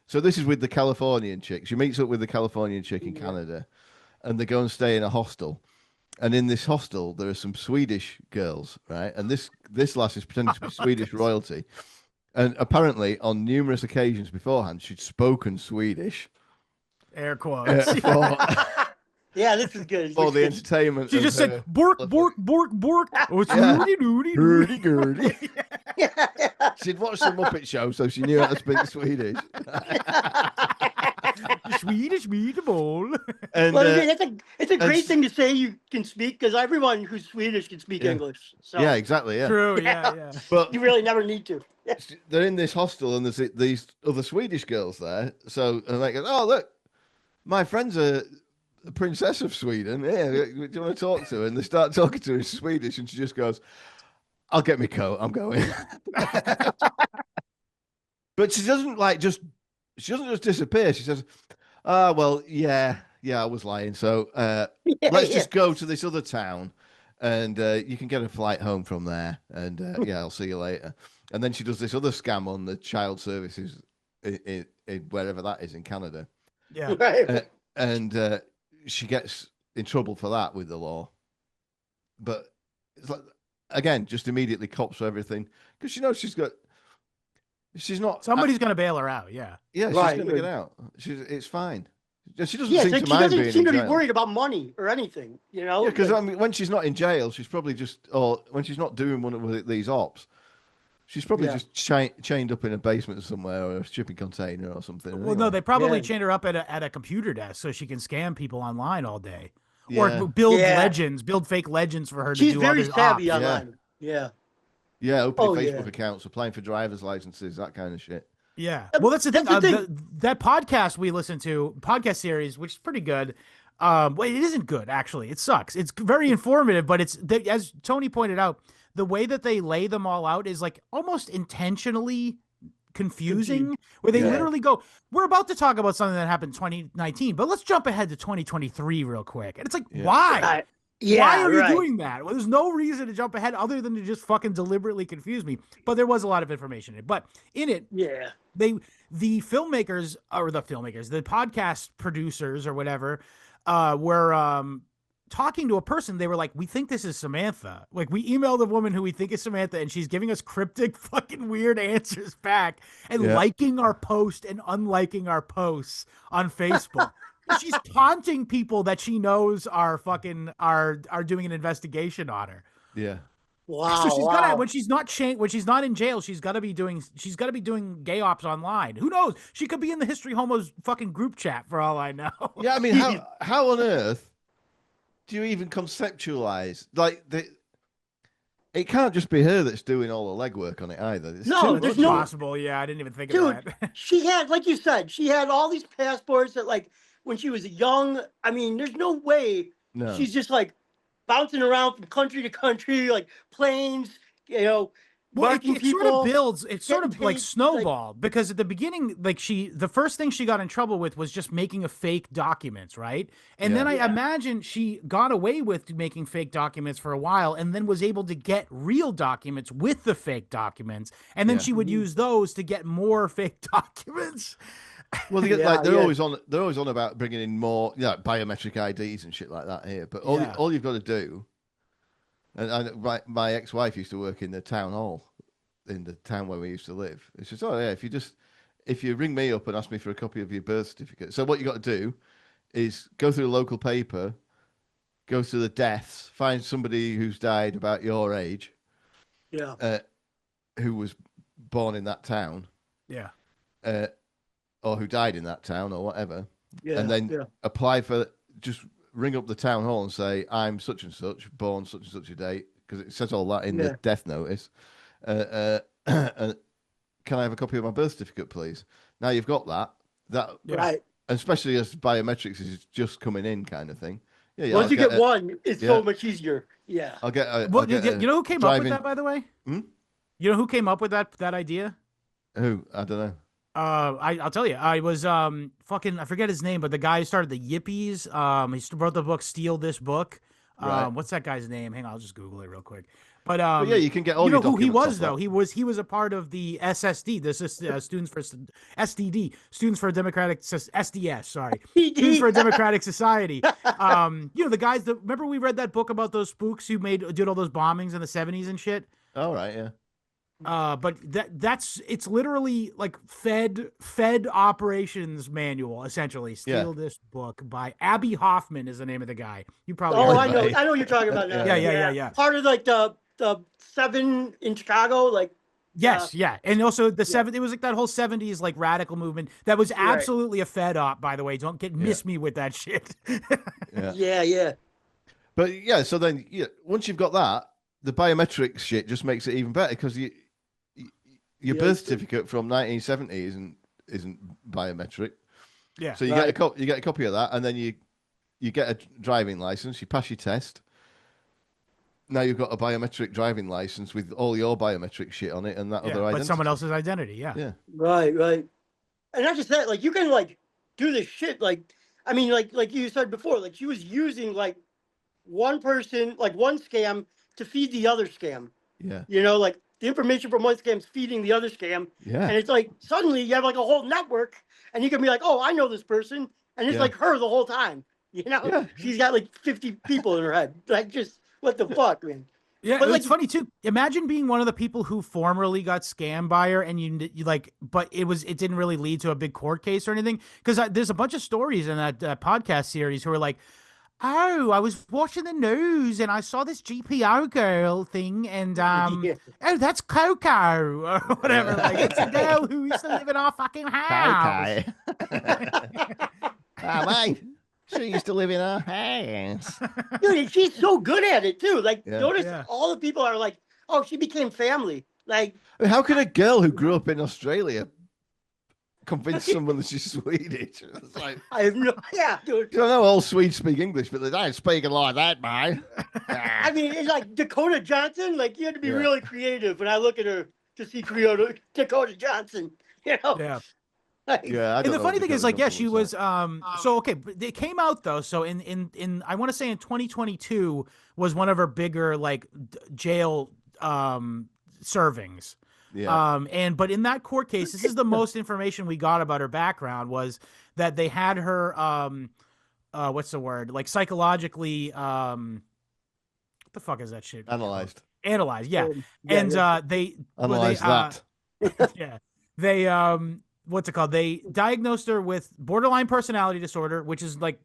So this is with the Californian chick. She meets up with the Californian chick in Canada, and they go and stay in a hostel. And in this hostel, there are some Swedish girls, right? And this lass is pretending to be Swedish royalty. And apparently, on numerous occasions beforehand, she'd spoken Swedish. Air quotes. Yeah, this is good. For the entertainment. She just said, bork, bork, bork, bork. Oh, it's Rudy, Rudy, Rudy. Gurdy. She'd watched the Muppet Show, so she knew how to speak Swedish. Swedish meatball. And, Well, it's a great thing to say you can speak because everyone who's Swedish can speak English. So yeah, exactly. Yeah. True. Yeah. But you really never need to. they're in this hostel, and there's these other Swedish girls there. So and they go, "Oh, look, my friend's a princess of Sweden. Yeah, do you want to talk to her?" And they start talking to her in Swedish, and she just goes, "I'll get my coat. I'm going." But she doesn't just disappear. She says, well, yeah, I was lying. So let's just go to this other town, and you can get a flight home from there. And yeah, I'll see you later." And then she does this other scam on the child services in wherever that is in Canada. Yeah. Right. And she gets in trouble for that with the law. But it's like, again, just immediately cops for everything because she knows she's not. Somebody's going to bail her out. Yeah. Yeah, she's Right. going to get out. It's fine. She doesn't Yeah, seem so to she mind doesn't being seem in to be jail. worried about money or anything, you know? Yeah, because Like, I mean, when she's not in jail, she's probably or when she's not doing one of these ops, she's probably just chained up in a basement somewhere or a shipping container or something. Well, no, they probably Yeah. chained her up at a computer desk so she can scam people online all day, Yeah. or build Yeah. build fake legends for her she's to do very other savvy ops. online. Yeah. Yeah, opening Oh, Facebook yeah. accounts, applying for driver's licenses, that kind of shit. Yeah. Well, that's the thing. That's the thing. That podcast we listen to, podcast series, which is pretty good. Well, it isn't good actually. It sucks. It's very informative, but as Tony pointed out, the way that they lay them all out is like almost intentionally confusing, where they literally go, "We're about to talk about something that happened in 2019, but let's jump ahead to 2023 real quick." And it's like, why? Why are you doing that? Well, there's no reason to jump ahead other than to just fucking deliberately confuse me. But there was a lot of information in it. But in it, the podcast producers or whatever, were talking to a person. They were like, "We think this is Samantha. Like, we emailed a woman who we think is Samantha, and she's giving us cryptic, fucking weird answers back, and liking our post and unliking our posts on Facebook." She's taunting people that she knows are doing an investigation on her. Yeah. Wow. So she's gotta, when she's not in jail, she's gotta be doing gay ops online. Who knows? She could be in the History Homos fucking group chat for all I know. Yeah, I mean, how on earth do you even conceptualize it can't just be her that's doing all the legwork on it either. It's No, too there's much. no- Possible. Yeah, I didn't even think of that. She had, like you said, she had all these passports that, like, when she was young, I mean, there's no way No. she's just like bouncing around from country to country, like planes, Well, marking it people. sort of builds. It's sort getting of like paid, snowballed because at the beginning, the first thing she got in trouble with was just making a fake documents, right? And then I imagine she got away with making fake documents for a while, and then was able to get real documents with the fake documents, and then she would use those to get more fake documents. Well, they're always on about bringing in more, biometric IDs and shit like that here. But all you've got to do, and my ex-wife used to work in the town hall in the town where we used to live. It's just, if you ring me up and ask me for a copy of your birth certificate. So what you got to do is go through the local paper, go through the deaths, find somebody who's died about your age, who was born in that town, or who died in that town or whatever, and then apply for, just ring up the town hall and say, I'm such and such, born such and such a date, because it says all that in the death notice. Can I have a copy of my birth certificate, please? Now you've got that. Right. Especially as biometrics is just coming in, kind of thing. Yeah. Once you get one, it's so much easier. Yeah. I'll get a. Well, you know who came up with that, by the way? Hmm? You know who came up with that idea? Who? I don't know. I'll tell you. I was I forget his name, but the guy who started the Yippies. He wrote the book "Steal This Book." Right. What's that guy's name? Hang on, I'll just Google it real quick. But yeah, you can get all. You know your who he was documents though? off He was a part of the SSD. This is Students for SDD, Students for Democratic SDS. Sorry, Students for a Democratic Society. You know the guys that remember we read that book about those spooks who did all those bombings in the 70s and shit. All right, yeah. But it's literally like Fed operations manual essentially. Steal This Book by Abby Hoffman is the name of the guy. You probably I know what you're talking about now. Yeah. Part of like the 7 in Chicago, like yes, and also the 7. It was like that whole 70s like radical movement that was absolutely a Fed op. By the way, don't miss me with that shit. yeah. But so then once you've got that, the biometric shit just makes it even better because your birth certificate from 1970 isn't biometric. Yeah. So you get a copy of that, and then you get a driving license. You pass your test. Now you've got a biometric driving license with all your biometric shit on it and that other identity. But someone else's identity. Yeah. Right. And not just that, like you can like do this shit. Like I mean, like you said before, like she was using like one person, like one scam to feed the other scam. Yeah. You know, like the information from one scam's feeding the other scam. Yeah. And it's like suddenly you have like a whole network and you can be like, oh, I know this person. And it's like her the whole time. You know? Yeah. She's got like 50 people in her head. Like just what the fuck, man? Yeah, but it's funny too. Imagine being one of the people who formerly got scammed by her, and you like, but it didn't really lead to a big court case or anything. Because there's a bunch of stories in that podcast series who are like, oh, I was watching the news and I saw this GPO girl thing, and oh, that's Coco or whatever. Like it's a girl who used to live in our fucking house. Oh, mate. She used to live in our house. Dude, she's so good at it too. Like, notice all the people are like, oh, she became family. Like, I mean, how can a girl who grew up in Australia convince someone that she's Swedish? It's like, I have no, dude. I know all Swedes speak English, but they don't speak it like that, man. I mean, it's like Dakota Johnson. Like, you had to be really creative when I look at her to see Dakota Johnson. You know? Yeah. And the funny thing is, like, she was so okay. It came out though. So in I want to say in 2022 was one of her bigger like jail servings. Yeah. But in that court case, this is the most information we got about her background was that they had her what's the word? Like psychologically what the fuck is that shit? Analyzed, yeah. And they analyzed that. Yeah. They what's it called? They diagnosed her with borderline personality disorder, which is like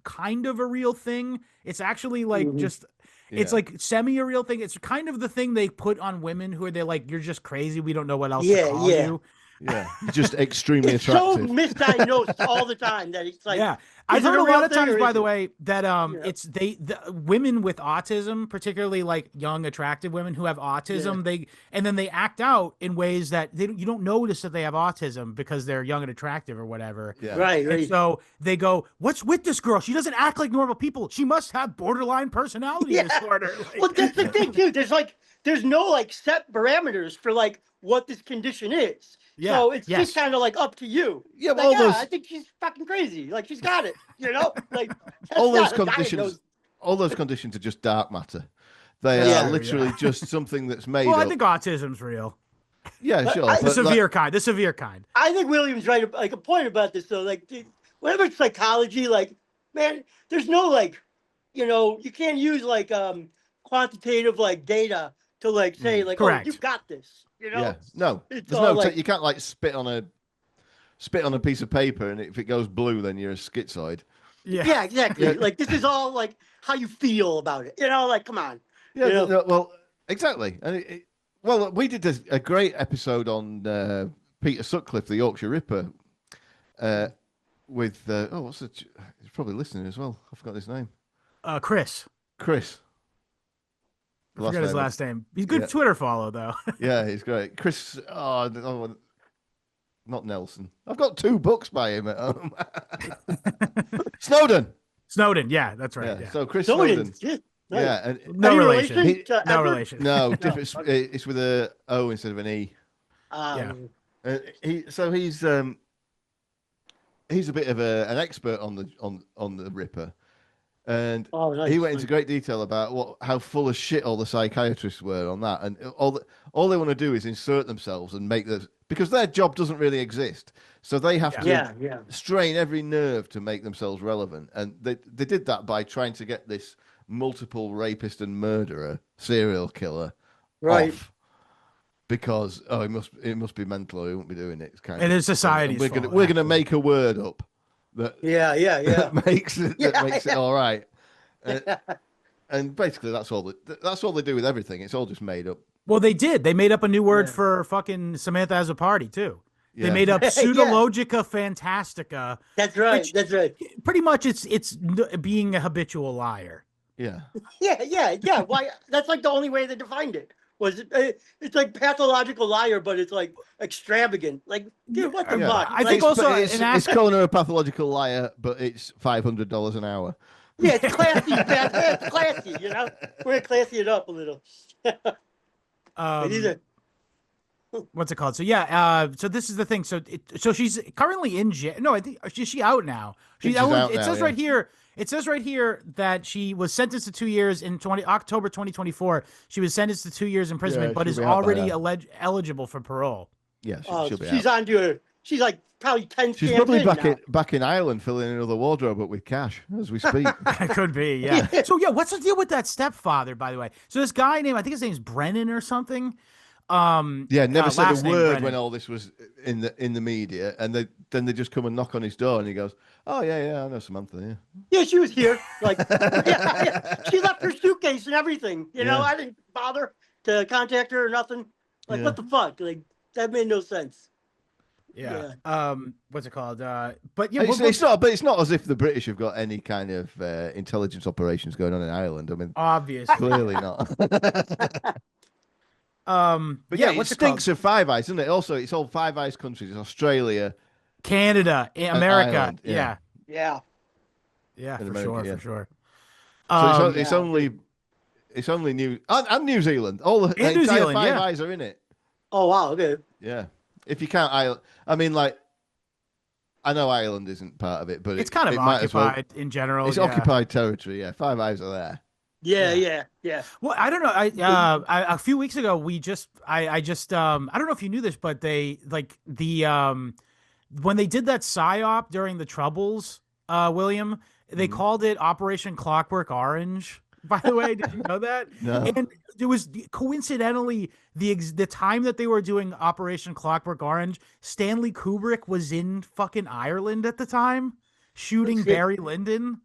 kind of a real thing. It's actually like just, it's like semi a real thing. It's kind of the thing they put on women who are they're like, you're just crazy. We don't know what else to call you. Yeah, just extremely it's attractive. So misdiagnosed all the time that it's like, I've heard a lot of times, by the way, that it's the women with autism, particularly like young, attractive women who have autism, they act out in ways that you don't notice that they have autism because they're young and attractive or whatever. Yeah. Right. And so they go, "What's with this girl? She doesn't act like normal people. She must have borderline personality disorder." Like, well, that's the thing, too. There's no like set parameters for like what this condition is. Yeah. So it's just kind of like up to you. Yeah, well, like, I think she's fucking crazy. Like she's got it, you know. Like all those conditions are just dark matter. They are literally just something that's made. Well, I think autism's real. Yeah, sure. The severe kind. I think William's right. Like a point about this though. Like whatever it's psychology, like man, there's no like, you know, you can't use like quantitative like data to like say like, correct. Oh, you've got this. You know? Yeah, no, it's there's no. like, you can't like spit on a piece of paper, and if it goes blue, then you're a schizoid. Yeah, exactly. Yeah. Like this is all like how you feel about it. You know, like come on. Yeah, you know? no, well, exactly. And well, we did a great episode on Peter Sutcliffe, the Yorkshire Ripper, with he's probably listening as well. I forgot his name. Chris. Chris. I forgot his last name. He's good Yeah. Twitter follow though. Yeah, he's great. Chris. Not Nelson. I've got 2 books by him at home. Snowden. Snowden. Yeah, that's right. Yeah. So Chris Snowden. Yeah. Yeah, and No relation. to No Edward? relation. no, different. It's with a O instead of an E. Yeah. He's a bit of an expert on the Ripper, and nice. he went into great detail about how full of shit all the psychiatrists were on that, and all they want to do is insert themselves and make this, because their job doesn't really exist, so they have to strain every nerve to make themselves relevant, and they did that by trying to get this multiple rapist and murderer serial killer off. Because it must be mental, or he won't be doing it. It's kind of, it's society's fault. We're gonna make a word up that that makes it all right. And basically that's all they do with everything. It's all just made up. Well, they did. They made up a new word for fucking Samantha Azzopardi too. Yeah. They made up pseudologica fantastica. That's right. That's right. Pretty much, it's being a habitual liar. Yeah. Yeah. Why? That's like the only way they defined it. It's like pathological liar, but it's like extravagant. Like, dude, what the fuck? I think also it's calling her a pathological liar, but it's $500 an hour. Yeah, it's classy, man. It's classy, you know. We're gonna classy it up a little. What's it called? So so this is the thing. So she's currently in jail. No, I think is she out now? She's out. It says right here. It says right here that she was sentenced to 2 years in October 2024. She was sentenced to 2 years imprisonment, but is already eligible for parole. Yeah, she'll be she's out. on to her. She's like probably 10. She's probably back in Ireland filling another wardrobe up with cash as we speak. It could be, yeah. So what's the deal with that stepfather, by the way? So this guy named, I think his name's Brennan or something. Never said a word Brennan. when all this was in the media, and then they just come and knock on his door, and he goes, "Oh yeah, I know Samantha, yeah, she was here, like, she left her suitcase and everything, you know. I didn't bother to contact her or nothing. Like, what the fuck? Like, that made no sense. Yeah. What's it called? But yeah, it's not as if the British have got any kind of intelligence operations going on in Ireland. I mean, obviously, clearly not. But it stinks of Five Eyes, doesn't it? Also, it's all Five Eyes countries. It's Australia, Canada, America. Ireland, Yeah, in for America, sure. So it's only New New Zealand. All the New entire Zealand, Five Eyes are in it. Oh wow, okay. Yeah, if you count Ireland, I mean, like, I know Ireland isn't part of it, but it's kind of occupied in general. It's occupied territory. Yeah, Five Eyes are there. Yeah. Well, I don't know. A few weeks ago, I don't know if you knew this, but they when they did that psyop during the Troubles, William, they called it Operation Clockwork Orange. By the way, did you know that? No. And it was coincidentally the time that they were doing Operation Clockwork Orange, Stanley Kubrick was in fucking Ireland at the time, shooting Barry Lyndon.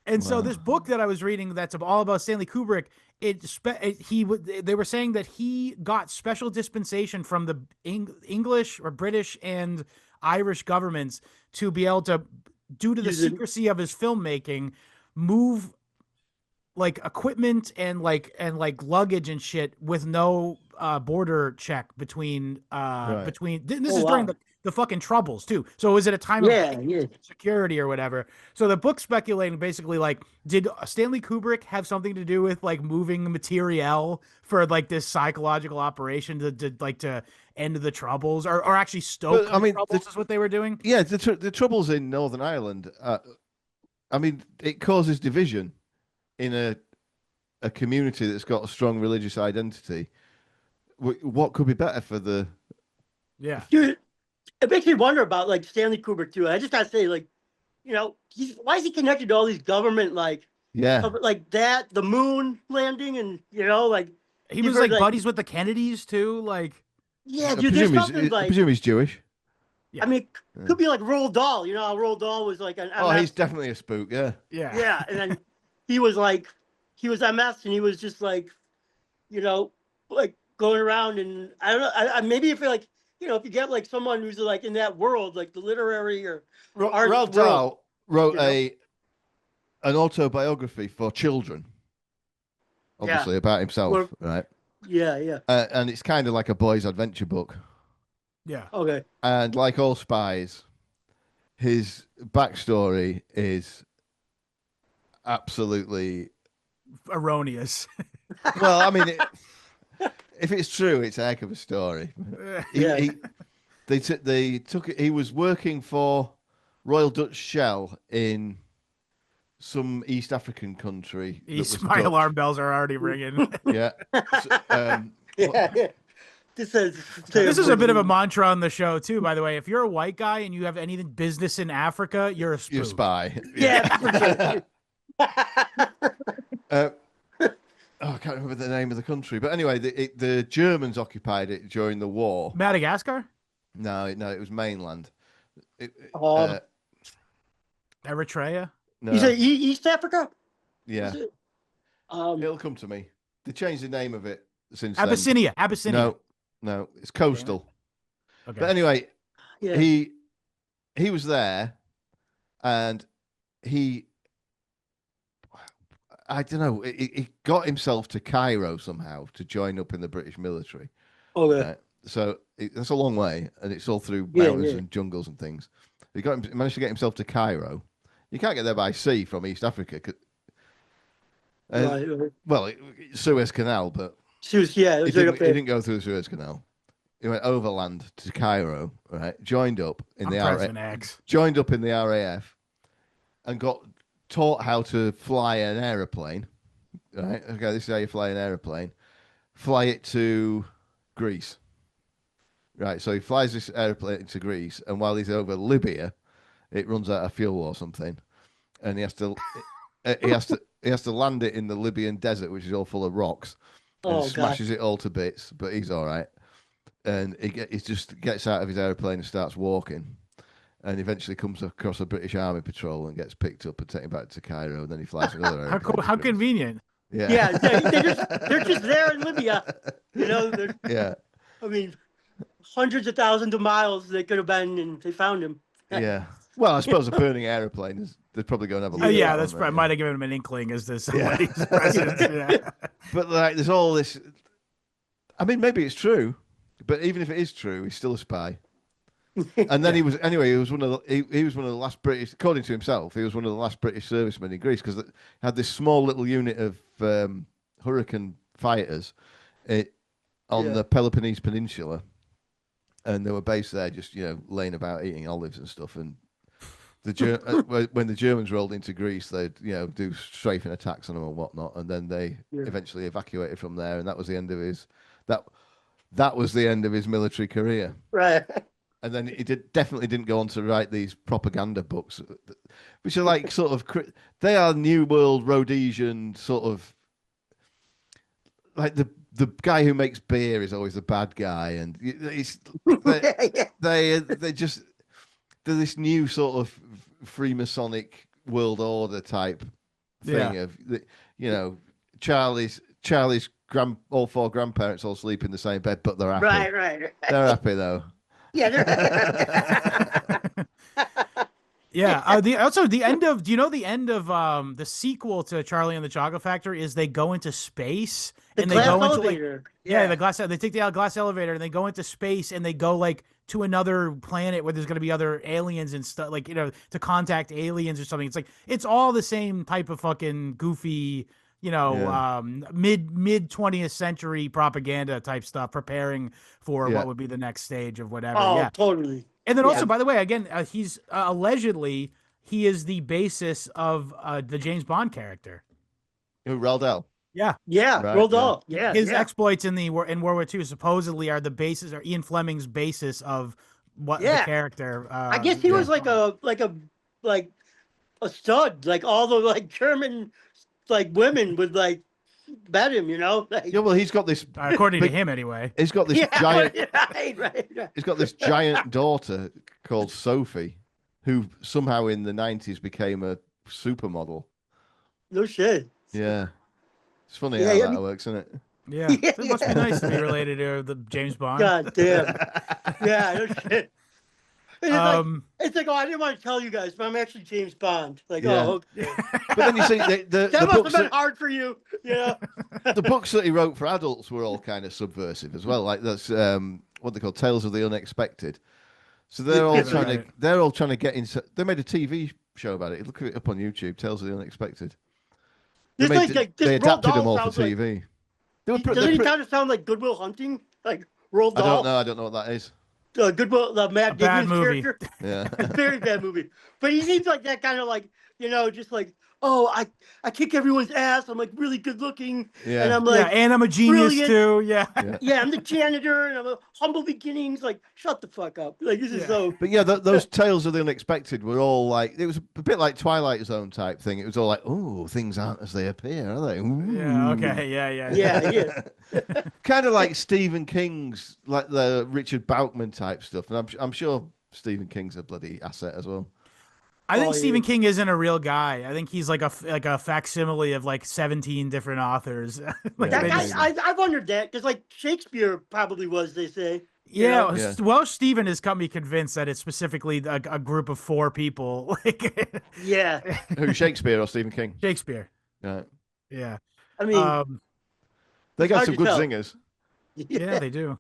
And so this book that I was reading that's all about Stanley Kubrick, they were saying that he got special dispensation from the English or British and Irish governments to be able to, due to the secrecy of his filmmaking, move like equipment and luggage and shit with no border check between this is during the fucking Troubles too. So it was at a time of security or whatever. So the book's speculating basically like, did Stanley Kubrick have something to do with like moving materiel for like this psychological operation to end the Troubles or actually stoke the Troubles is what they were doing? Yeah, the Troubles in Northern Ireland, I mean, it causes division in a community that's got a strong religious identity. What could be better for the... Yeah. Dude, it makes me wonder about like Stanley Kubrick too. I just gotta say, like, you know, why is he connected to all these government like that, the moon landing, and you know, like he was like buddies with the Kennedys too, like dude. There's something I presume he's Jewish. Yeah. I mean, could be like Roald Dahl. You know how Roald Dahl was like an MS. He's definitely a spook. Yeah, and then he was MS, and he was just like, you know, like going around, and I don't know. Maybe if like if you get like someone who's like in that world, like the literary or art Roald world, Dahl wrote you know? an autobiography for children, obviously about himself, Well, right? yeah. And it's kind of like a boy's adventure book. Yeah. Okay. And like all spies, his backstory is absolutely Erroneous. well. I mean, if it's true, it's a heck of a story. Yeah. They took it. He was working for Royal Dutch Shell in some East African country. That was My Dutch. alarm bells are already ringing. Yeah. Yeah. This This is a bit of a mantra on the show too, by the way. If you're a white guy and you have anything business in Africa, you're a spook. You're a spy. Yeah. I can't remember the name of the country, but anyway, the Germans occupied it during the war. Madagascar? No, it was mainland. Eritrea? No, You say East Africa? yeah, Is it? it'll come to me. They changed the name of it since Abyssinia. then. Abyssinia. No, it's coastal. Okay. But anyway, Yeah. he was there, and I don't know. He got himself to Cairo somehow to join up in the British military. Okay. So that's a long way, and it's all through Yeah, mountains yeah. and jungles and things. He managed to get himself to Cairo. You can't get there by sea from East Africa. Right. Well, Suez Canal, but She was, it was right up he there. didn't go through the Suez Canal. He went overland to Cairo, right? Joined up in the President X. joined up in the RAF, and got taught how to fly an aeroplane. Right? Okay, this is how you fly an aeroplane. Fly it to Greece. Right, so he flies this aeroplane to Greece, and while he's over Libya, it runs out of fuel or something, and he has to he has to land it in the Libyan desert, which is all full of rocks, and smashes it all to bits. But he's all right, and he just gets out of his aeroplane and starts walking, and eventually comes across a British Army patrol and gets picked up and taken back to Cairo, and then he flies another aeroplane. How convenient. Yeah, Yeah, they're just there in Libya. yeah. I mean, hundreds of thousands of miles they could have been, and they found him. Yeah. Well, I suppose a burning airplane is they're probably going to have a look. Yeah, at that's that, probably might have given him an inkling as to somebody's presence. Yeah. But like, there's all this. I mean, maybe it's true, but even if it is true, he's still a spy. And then he was one of the last British, according to himself, he was one of the last British servicemen in Greece, because they had this small little unit of Hurricane fighters on the Peloponnese Peninsula, and they were based there, just laying about eating olives and stuff. And when the Germans rolled into Greece, they'd do strafing attacks on them and whatnot, and then they eventually evacuated from there, and that was the end of his that was the end of his military career. Right. And then he definitely didn't go on to write these propaganda books, which are like sort of they are New World Rhodesian sort of, like the guy who makes beer is always the bad guy, and they're this new sort of Freemasonic world order type thing of Charlie's all four grandparents all sleep in the same bed, but they're happy. Right. They're happy though. Yeah, they're Yeah. The end of, do you know the end of the sequel to Charlie and the Chocolate Factory is they go into space and they go into elevator. they take the glass elevator and they go into space and they go like to another planet where there's going to be other aliens and stuff, like, to contact aliens or something. It's like, it's all the same type of fucking goofy, mid 20th century propaganda type stuff, preparing for what would be the next stage of whatever. Oh, totally. And then also, by the way, again, he's allegedly he is the basis of the James Bond character. Who, Roald Dahl? Yeah. Right, Roald Dahl. Yeah. His exploits in World War II supposedly are the basis, or Ian Fleming's basis of what the character. I guess he was like a stud. Like all the like German women would like bet him, Like, Yeah, well, he's got this. according to him, anyway. He's got this giant. Right. He's got this giant daughter called Sophie, who somehow in the 90s became a supermodel. No shit. Yeah, it's funny how that works, isn't it? Yeah, it must be nice to be related to the James Bond. God damn. Yeah, no shit. And it's like, oh, I didn't want to tell you guys, but I'm actually James Bond. Like, Yeah. oh, okay. But then you see the That must have books been that, hard for you. Yeah. the books that he wrote for adults were all kind of subversive as well. Like that's what they call Tales of the Unexpected. So they're all trying to get into. They made a TV show about it. Look it up on YouTube. Tales of the Unexpected. They, This they adapted them all for sounds like- TV. Doesn't he kind of sound like Goodwill Hunting? Like Roald Dahl? I don't know what that is. Goodwill, the Matt bad Dignan's movie. character. Yeah. It's a very bad movie. But he seems like that kind of like, just like, oh, I kick everyone's ass. I'm like really good looking. Yeah. And I'm like, and I'm a genius brilliant. too. Yeah. yeah, I'm the janitor and I'm a humble beginnings. Like, shut the fuck up. Like, this is so. But yeah, those Tales of the Unexpected were all like, it was a bit like Twilight Zone type thing. It was all like, oh, things aren't as they appear, are they? Ooh. Yeah. Okay. Yeah. Yeah. Kind of like Stephen King's, like the Richard Bachman type stuff. And I'm sure Stephen King's a bloody asset as well. I think Stephen King isn't a real guy. I think he's like a facsimile of like 17 different authors. Like That guy, I wondered that because like Shakespeare probably was, they say. Yeah, well, Stephen has got me convinced that it's specifically a group of 4 people. Like, Yeah. Who, Shakespeare or Stephen King? Shakespeare. Right. Yeah. I mean, They got hard some to good tell. singers. Yeah, they do.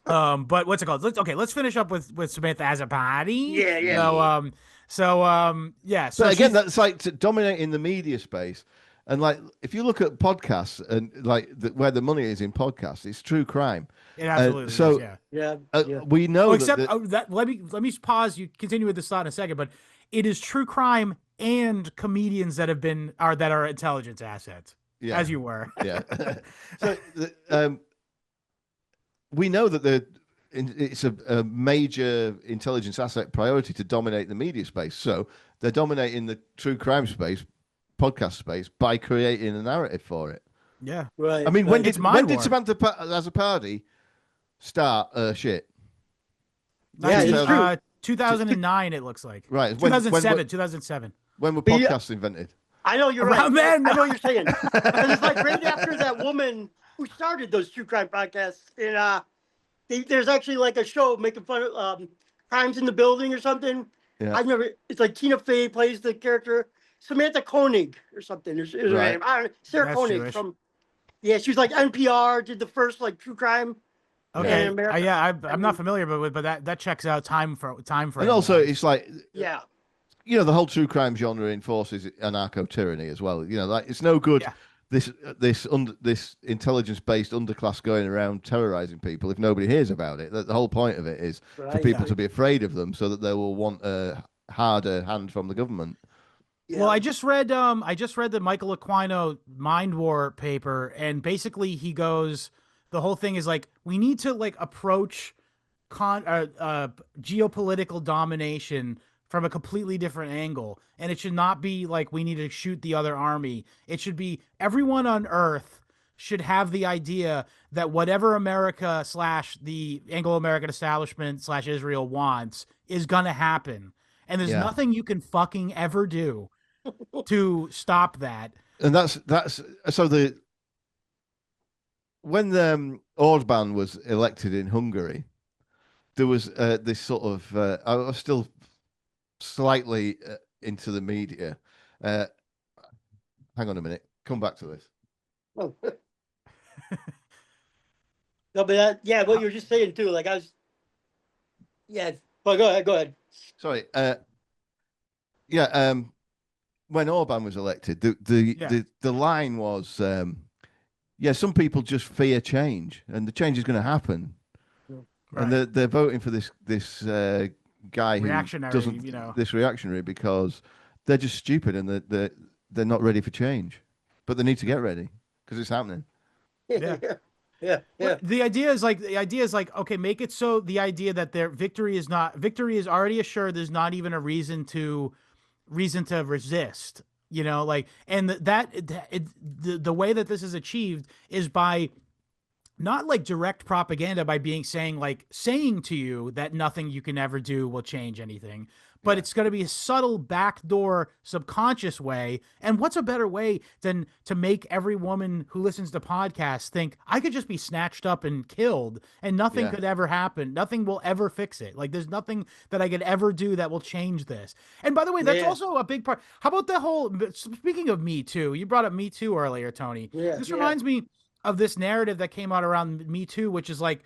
But what's it called? Let's finish up with Samantha Azzopardi. Yeah. So So again, that's like dominating the media space. And like, if you look at podcasts and like where the money is in podcasts, it's true crime. it absolutely so- is, yeah. Yeah. We know Except that let me pause. You continue with this thought in a second, but it is true crime and comedians that are intelligence assets, as you were. Yeah. So we know that it's a major intelligence asset priority to dominate the media space. So they're dominating the true crime space, podcast space, by creating a narrative for it. Yeah. Right. I mean, when did Samantha Azzopardi start shit? Yeah, it's true. 2009, it looks like. Right. 2007. When were podcasts invented? I know you're Around right. then. I know what you're saying. And it's like right after that woman who started those true crime podcasts. And there's actually like a show making fun of crimes in the building or something. Yeah. I remember it's like Tina Fey plays the character Samantha Koenig or something. Is her name. I don't know. Sarah That's Koenig Jewish. from. Yeah, she was like NPR. Did the first like true crime. Okay. in America. I'm not familiar, but that checks out time frame. And also, it's like, Yeah. the whole true crime genre enforces anarcho tyranny as well. Like it's no good. Yeah. This intelligence-based underclass going around terrorizing people if nobody hears about it. The whole point of it is for Right. people to be afraid of them, so that they will want a harder hand from the government. Yeah. Well, I just read the Michael Aquino Mind War paper, and basically he goes, the whole thing is like, we need to like approach geopolitical domination from a completely different angle, and it should not be like we need to shoot the other army. It should be everyone on Earth should have the idea that whatever America / the Anglo-American establishment / Israel wants is gonna happen, and there's nothing you can fucking ever do to stop that. And that's so when Orban was elected in Hungary, there was this sort of I was still slightly into the media. Hang on a minute. Come back to this. Oh. No, but what you were just saying too. Like I was. Yeah, but go ahead. Sorry. When Orban was elected, the line was, some people just fear change, and the change is going to happen, and they're voting for this guy who doesn't this reactionary because they're just stupid and they're not ready for change, but they need to get ready because it's happening. Yeah. The idea is like, okay, make it so the idea that their victory is already assured. There's not even a reason to resist, like, and the way that this is achieved is by not like direct propaganda, by saying to you that nothing you can ever do will change anything, but it's going to be a subtle backdoor subconscious way. And what's a better way than to make every woman who listens to podcasts think I could just be snatched up and killed and nothing could ever happen. Nothing will ever fix it. Like there's nothing that I could ever do that will change this. And by the way, that's also a big part. How about the whole, speaking of Me Too, you brought up Me Too earlier, Tony. This reminds me of this narrative that came out around Me Too, which is like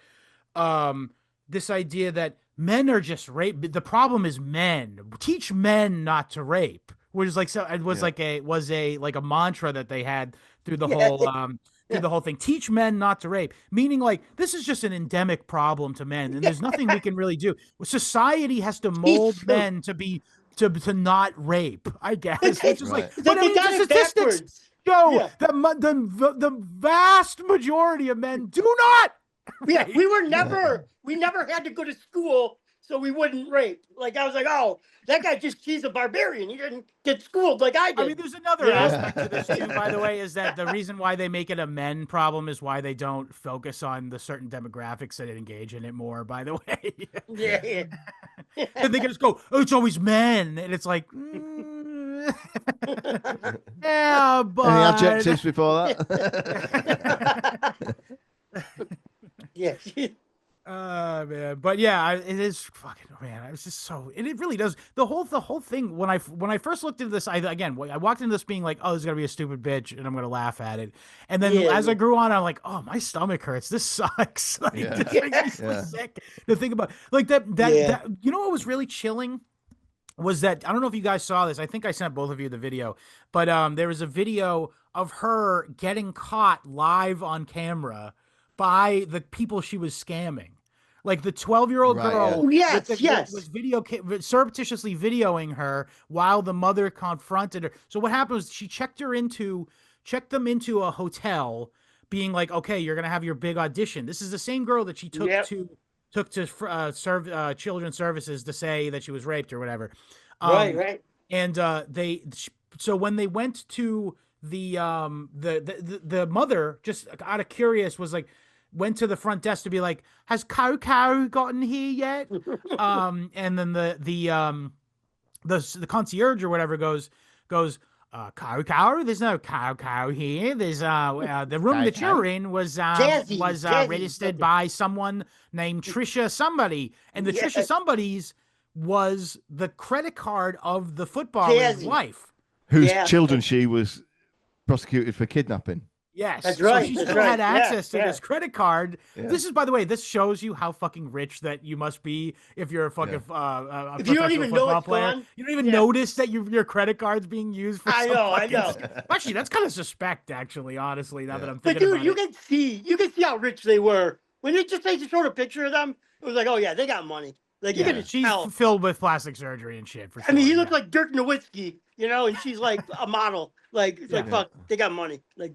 this idea that men are just rape. The problem is men. Teach men not to rape. Which is like, so it was like a mantra that they had through the whole thing. Teach men not to rape, meaning like this is just an endemic problem to men, and there's nothing we can really do. Society has to mold men to be to not rape, I guess. It's just like, but I mean, the statistics show the vast majority of men do not. Yeah, we never had to go to school so we wouldn't rape. Like I was like, oh, that guy he's a barbarian. He didn't get schooled like I did. I mean, there's another aspect to this too, by the way, is that the reason why they make it a men problem is why they don't focus on the certain demographics that engage in it more, by the way. And they can just go, oh, it's always men. And it's like, yeah, but... Any adjectives before that? Yeah. Man, but yeah, it is fucking, man. It's just so, and it really does. The whole thing. When I first looked into this, I walked into this being like, oh, this is gonna be a stupid bitch, and I'm gonna laugh at it. And then as I grew on, I'm like, oh, my stomach hurts. This sucks. Like, this makes me so sick to think about. Like that. You know what was really chilling was that, I don't know if you guys saw this. I think I sent both of you the video, but there was a video of her getting caught live on camera by the people she was scamming. Like the 12-year-old girl was surreptitiously videoing her while the mother confronted her. So what happened was she checked them into a hotel being like, okay, you're going to have your big audition. This is the same girl that she took to serve children's services to say that she was raped or whatever. Right. And so when they went to the mother, just out of curious, was like, went to the front desk to be like, has Coco gotten here yet? And then the concierge or whatever goes, Coco, there's no Coco here. There's the room that you're in was registered by someone named Trisha somebody, and the Trisha somebody's was the credit card of the footballer's wife, whose children she was prosecuted for kidnapping. Yes, that's right. So she still had access to this credit card. Yeah. This is, by the way, this shows you how fucking rich that you must be if you're a fucking if you don't even know player. Gone. You don't even notice that your credit card's being used for. I know. Actually, that's kind of suspect. Actually, honestly, now that I'm thinking about it. You can see how rich they were when they just showed a picture of them. It was like, oh yeah, they got money. Like you can she's tell. Filled with plastic surgery and shit. For sure. I mean, he looked like Dirk Nowitzki, and she's like a model. Like, it's like, fuck, they got money. Like,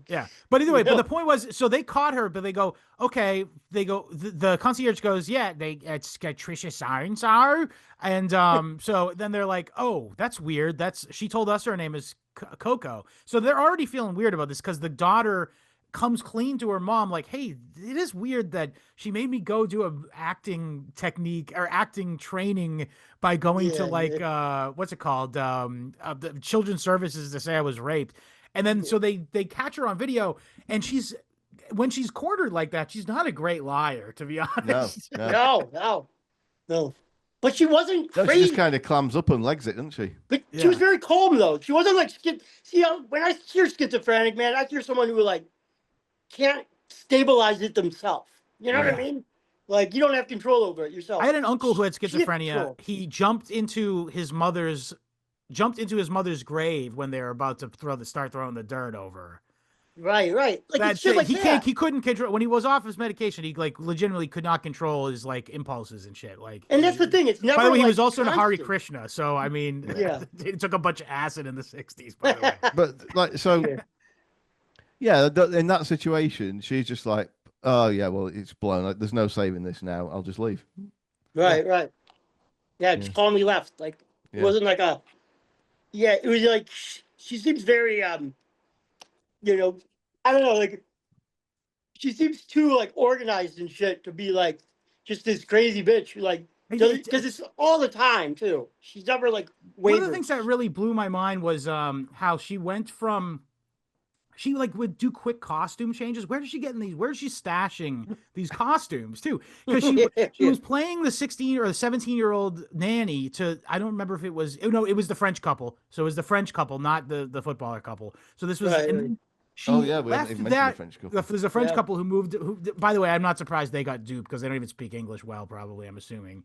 But anyway, but the point was, so they caught her, but they go, okay, the concierge goes, it's Trisha so-and-so. And so then they're like, oh, that's weird. She told us her name is Coco. So they're already feeling weird about this because the daughter comes clean to her mom, like, hey, it is weird that she made me go do a acting technique or acting training by going to what's it called? The children's services to say I was raped. And then so they catch her on video, and when she's quartered like that, she's not a great liar, to be honest. No. But she wasn't crazy. She just kind of clams up and legs it, doesn't she? But she was very calm, though. She wasn't like when I hear schizophrenic, man, I hear someone who like can't stabilize it themselves. You know what I mean? Like, you don't have control over it yourself. I had an uncle who had schizophrenia. He jumped into his mother's grave when they were about to start throwing the dirt over. Right. Like he couldn't control when he was off his medication. He like legitimately could not control his like impulses and shit. Like, and that's the thing. It's never. By the way, he like, was also constant. in Hare Krishna, so I mean, he took a bunch of acid in the '60s. By the way, but like so. Yeah, in that situation, she's just like, oh, yeah, well, it's blown. Like, there's no saving this now. I'll just leave. Right. Yeah, just calmly left. Like, it wasn't like a... Yeah, it was like, she seems very, I don't know, like, she seems too, like, organized and shit to be, like, just this crazy bitch who, like, Because it's all the time too. She's never like one of wavering. the things that really blew my mind was how she went from she like would do quick costume changes. Where did she get in these? Where's she stashing these costumes too? Because she was playing the 16 or the 17-year-old nanny to, I don't remember if it was, no, it was the French couple. So it was the French couple, not the footballer couple. So this was, Right, and right. then she Oh, yeah, we haven't left even mentioned the that. French couple. There's a French Yeah. couple who moved. Who, by the way, I'm not surprised they got duped because they don't even speak English well. Probably, I'm assuming.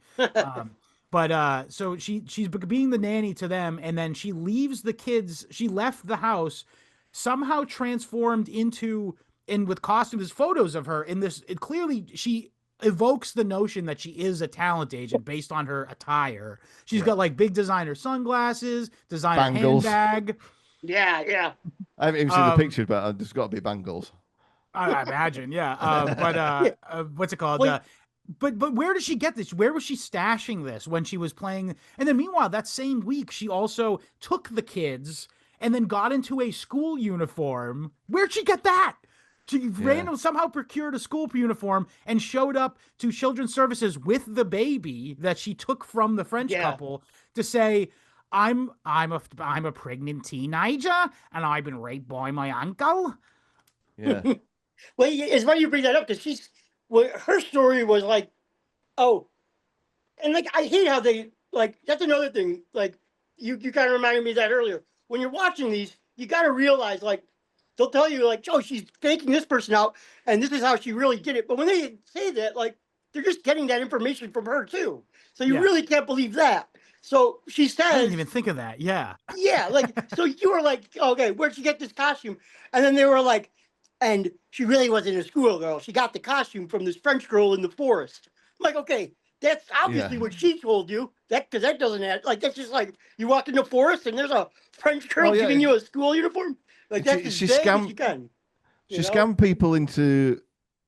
But so she's being the nanny to them, and then she leaves the kids. She left the house, somehow transformed into, and with costumes, photos of her in this. It clearly she evokes the notion that she is a talent agent based on her attire. She's got like big designer sunglasses, designer Bangles. handbag. Yeah. I haven't even seen the pictures, but there's got to be bangles. I imagine, yeah. What's it called? Wait. But where did she get this? Where was she stashing this when she was playing? And then meanwhile, that same week, she also took the kids and then got into a school uniform. Where'd she get that? She somehow procured a school uniform and showed up to Children's Services with the baby that she took from the French couple to say, I'm a pregnant teenager and I've been raped by my uncle. Yeah. Well, it's why you bring that up because her story was like, oh, and like I hate how they like. That's another thing. Like you kind of reminded me of that earlier. When you're watching these, you got to realize like they'll tell you like, oh, she's faking this person out, and this is how she really did it. But when they say that, like they're just getting that information from her too. So you really can't believe that. So she says, I didn't even think of that. Yeah. Yeah, like so you were like, okay, where'd she get this costume? And then they were like, and she really wasn't a schoolgirl. She got the costume from this French girl in the forest. I'm like, okay, that's obviously what she told you. Because that doesn't add. Like that's just like you walk in the forest and there's a French girl giving you a school uniform. Like that's as vague as you can. She scammed people into.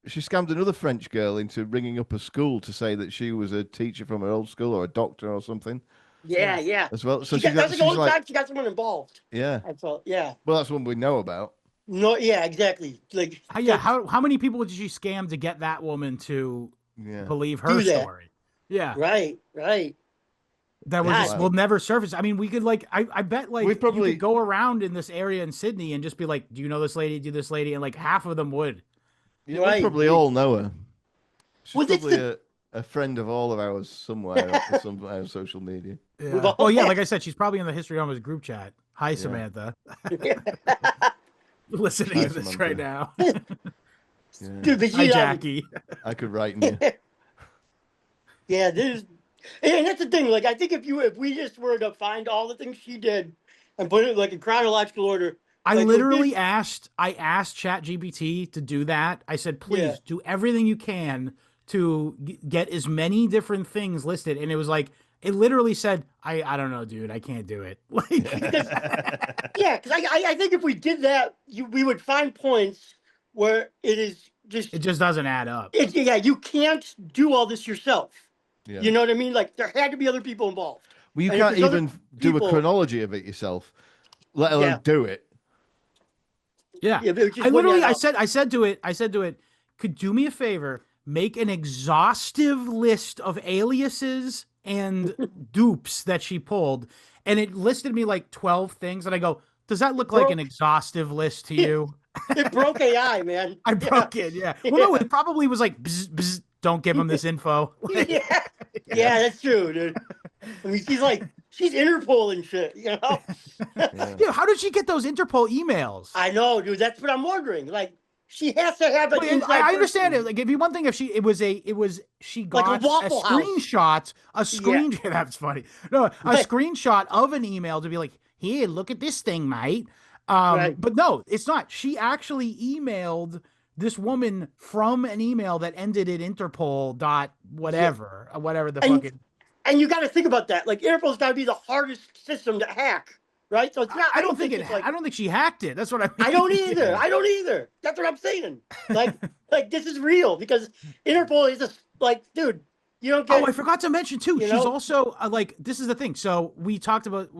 She scammed another French girl into ringing up a school to say that she was a teacher from her old school or a doctor or something. Yeah. As well, so that's the only time she got someone involved. Yeah. I felt, yeah. Well, that's one we know about. No, yeah, exactly. Like, how many people did she scam to get that woman to believe her story? Yeah. Right. That was will never surface. I mean, we could like I bet like you could go around in this area in Sydney and just be like, do you know this lady? Do this lady? And like half of them would. Yeah, we probably all know her. She's probably a friend of all of ours somewhere on some social media. Yeah. Oh yeah, like I said, she's probably in the History Homos group chat. Hi, Samantha. Listening to this Samantha. right now. Dude, but Hi, Jackie. I could write in you. Yeah, and that's the thing. Like, I think if we just were to find all the things she did and put it like in chronological order. I like, literally asked ChatGPT to do that. I said, please do everything you can to get as many different things listed. And it was like, it literally said, I don't know, dude, I can't do it. Like, because I think if we did that, we would find points where it just doesn't add up. You can't do all this yourself. Yeah. You know what I mean? Like there had to be other people involved. Well, you can't even do a chronology of it yourself, let alone do it. Yeah. I said to it, could do me a favor, make an exhaustive list of aliases and dupes that she pulled. And it listed me like 12 things. And I go, does that look like an exhaustive list to you? It broke AI, man. I broke it. Yeah. Well, no, it probably was like, bzz, bzz, don't give him this info. Like, yeah, that's true, dude. I mean, she's Interpol and shit, you know? Yeah, how did she get those Interpol emails? I know, dude. That's what I'm wondering. Like, she has to have an I understand it. Like, it'd be one thing if she got like a screenshot. That's funny. No, a screenshot of an email to be like, here, look at this thing, mate. But no, it's not. She actually emailed this woman from an email that ended at Interpol whatever the fucking. And you got to think about that. Like, Interpol's got to be the hardest system to hack, right? So it's not. I don't think she hacked it. That's what I mean. I don't either. That's what I'm saying. Like this is real because Interpol is just like, dude, you don't get. Oh, I forgot to mention too. She's also like, this is the thing. So we talked about.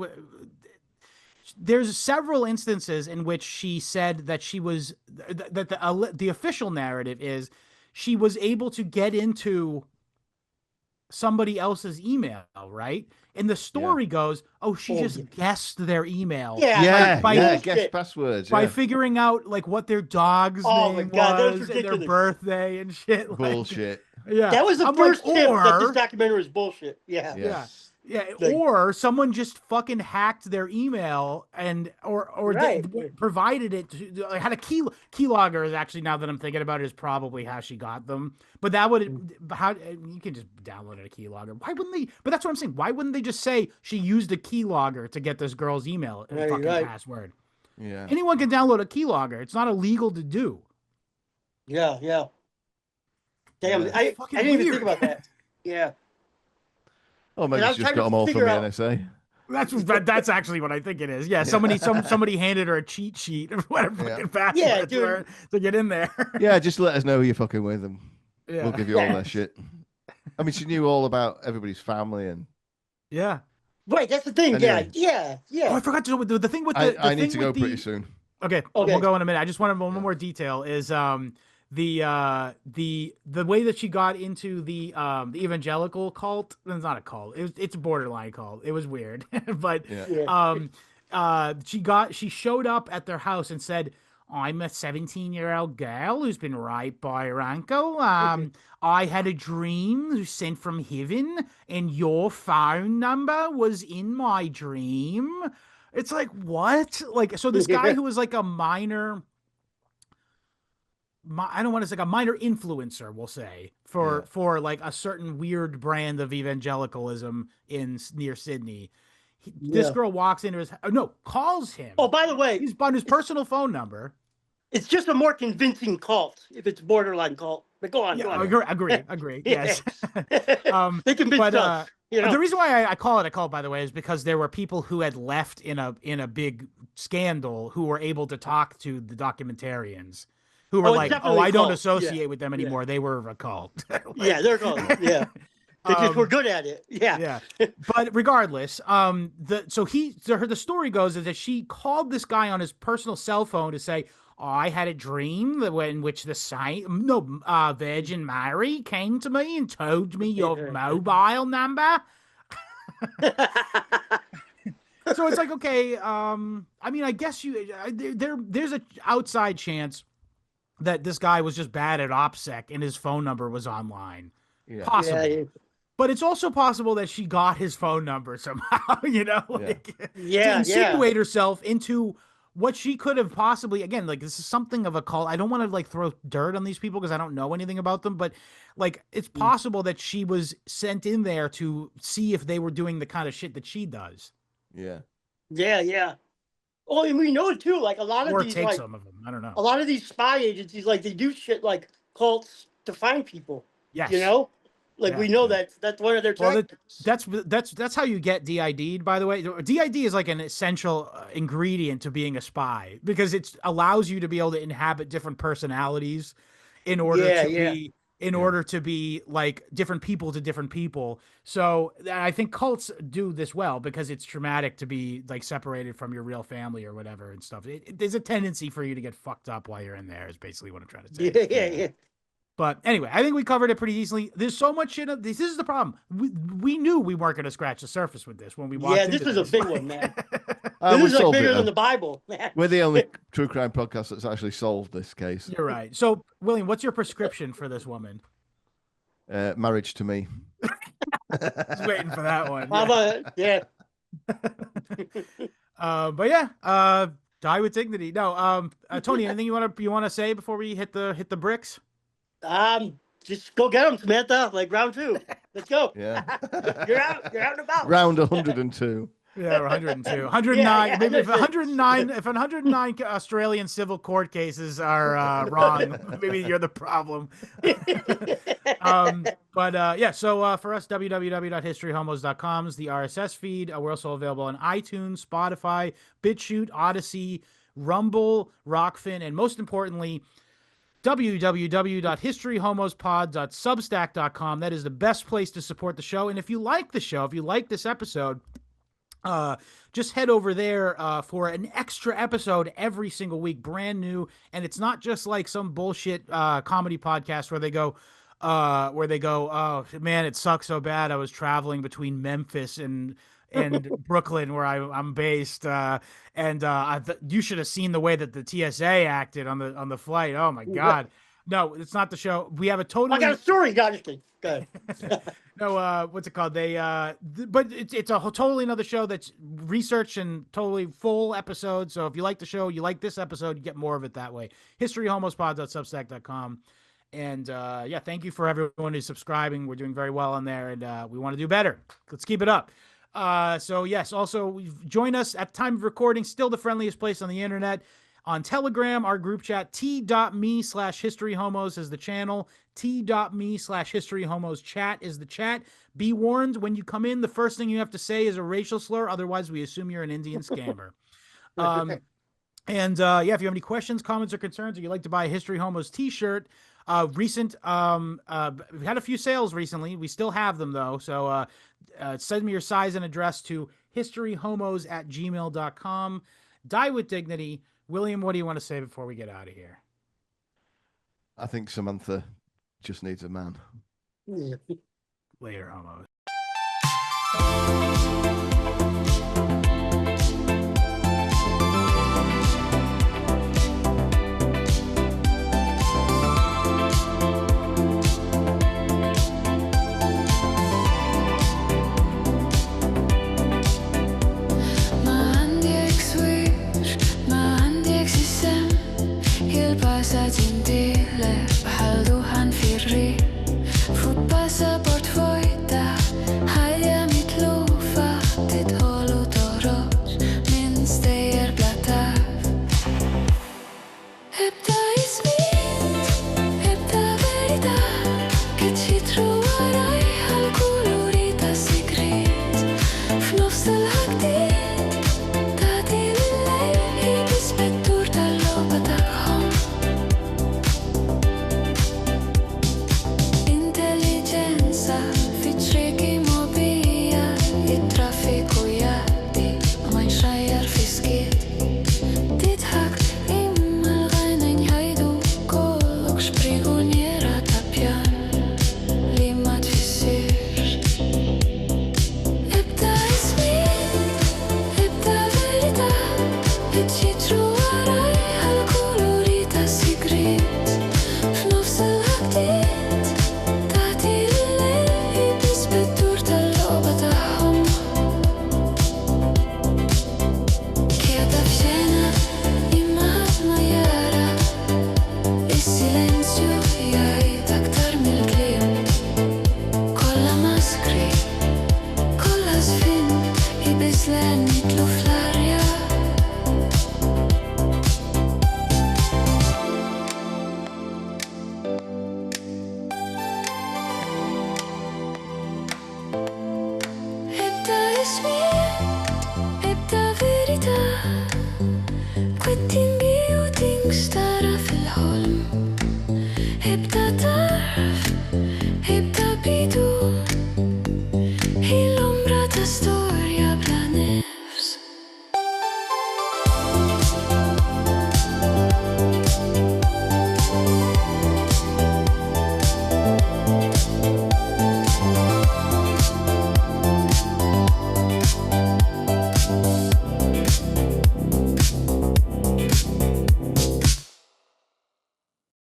There's several instances in which she said that she was that the official narrative is she was able to get into somebody else's email, right? And the story goes, oh, she just guessed their email. Guess passwords. By figuring out like what their dog's name was and their birthday and shit. Bullshit. That was the first tip that this documentary was bullshit. Yeah. Or someone just fucking hacked their email or they provided it to, had a keylogger is actually, now that I'm thinking about it, is probably how she got them. But that would how you can just download a keylogger. Why wouldn't they? But that's what I'm saying. Why wouldn't they just say she used a keylogger to get this girl's email and fucking password? Yeah. Anyone can download a keylogger. It's not illegal to do. Yeah. Damn, I didn't even think about that. Yeah. Oh, maybe she's just got them all from the NSA. That's actually what I think it is. Yeah, somebody handed her a cheat sheet of whatever fucking passwords were to get in there. Yeah, just let us know who you're fucking with, and we'll give you all their shit. I mean, she knew all about everybody's family and. Yeah. Right, that's the thing. Anyway. Yeah. Oh, I forgot to the thing with the. I need to go pretty soon. Okay, we'll go in a minute. I just wanted one more detail. Is the way that she got into the evangelical cult. It's not a cult. It's a borderline cult. It was weird, but she showed up at their house and said, "I'm a 17-year-old girl who's been raped by her uncle. I had a dream sent from heaven, and your phone number was in my dream." It's like, what? Like, so this guy who was like a minor. I don't want to say, like a minor influencer, we'll say, for like a certain weird brand of evangelicalism near Sydney. This girl walks into calls him. Oh, by the way, he's on his personal phone number. It's just a more convincing cult if it's borderline cult. But go on. Agree. Yes. They convince us. The reason why I call it a cult, by the way, is because there were people who had left in a big scandal who were able to talk to the documentarians. Who were like, I don't associate with them anymore. They were a cult. They're a cult. Yeah. Because we're good at it. Yeah. But regardless, the story goes is that she called this guy on his personal cell phone to say, I had a dream in which the Virgin Mary came to me and told me your mobile number. So it's like, okay, I mean, I guess there's an outside chance that this guy was just bad at OPSEC and his phone number was online. Yeah. Possible. Yeah. But it's also possible that she got his phone number somehow, to insinuate herself into what she could have possibly, again, like this is something of a cult. I don't want to like throw dirt on these people because I don't know anything about them, but like it's possible that she was sent in there to see if they were doing the kind of shit that she does. Yeah. Yeah. Oh, and we know too, like a lot of these, take like, some of them. I don't know. A lot of these spy agencies, like they do shit like cults to find people. Yes. We know that's one of their tactics. That's how you get DID'd, by the way. DID is like an essential ingredient to being a spy because it allows you to be able to inhabit different personalities in order to be like different people to different people. So I think cults do this well because it's traumatic to be like separated from your real family or whatever and stuff. There's a tendency for you to get fucked up while you're in there is basically what I'm trying to say. Yeah. But anyway, I think we covered it pretty decently. There's so much shit. This is the problem. We knew we weren't going to scratch the surface with this when we walked into this was a big one, man. This is like bigger than the Bible, man. We're the only true crime podcast that's actually solved this case. You're right. So, William, what's your prescription for this woman? Marriage to me. Just waiting for that one. How about it? Yeah. But yeah, die with dignity. No, Tony, anything you want to say before we hit the bricks? Just go get them, Samantha. Like round 2. Let's go. Yeah. You're out and about. Round 102. Yeah, 102. 109. Maybe if 109 Australian civil court cases are wrong, maybe you're the problem. So for us, www.historyhomos.com is the RSS feed. We're also available on iTunes, Spotify, BitChute, Odyssey, Rumble, Rockfin, and most importantly, www.historyhomospod.substack.com. That is the best place to support the show. And if you like the show, if you like this episode, just head over there for an extra episode every single week, brand new. And it's not just like some bullshit comedy podcast where they go, where they go, "Oh man, it sucks so bad. I was traveling between Memphis and Brooklyn, where I'm based, you should have seen the way that the TSA acted on the flight. Oh my God." No, it's not the show. We have a I totally got a story, guys. Go ahead. no, what's it called? But it's a totally another show that's research and totally full episode. So if you like the show, you like this episode, you get more of it that way. Historyhomospod.substack.com. And yeah, thank you for everyone who's subscribing. We're doing very well on there, and we want to do better. Let's keep it up. So yes, also join us at time of recording, still the friendliest place on the internet. On Telegram, our group chat, t.me/historyhomos is the channel. t.me/historyhomos chat is the chat. Be warned, when you come in, the first thing you have to say is a racial slur. Otherwise, we assume you're an Indian scammer. Yeah, if you have any questions, comments, or concerns, or you'd like to buy a History Homos t-shirt, we've had a few sales recently. We still have them, though. So send me your size and address to historyhomos@gmail.com. Die with dignity. William, what do you want to say before we get out of here? I think Samantha just needs a man. Later, homos.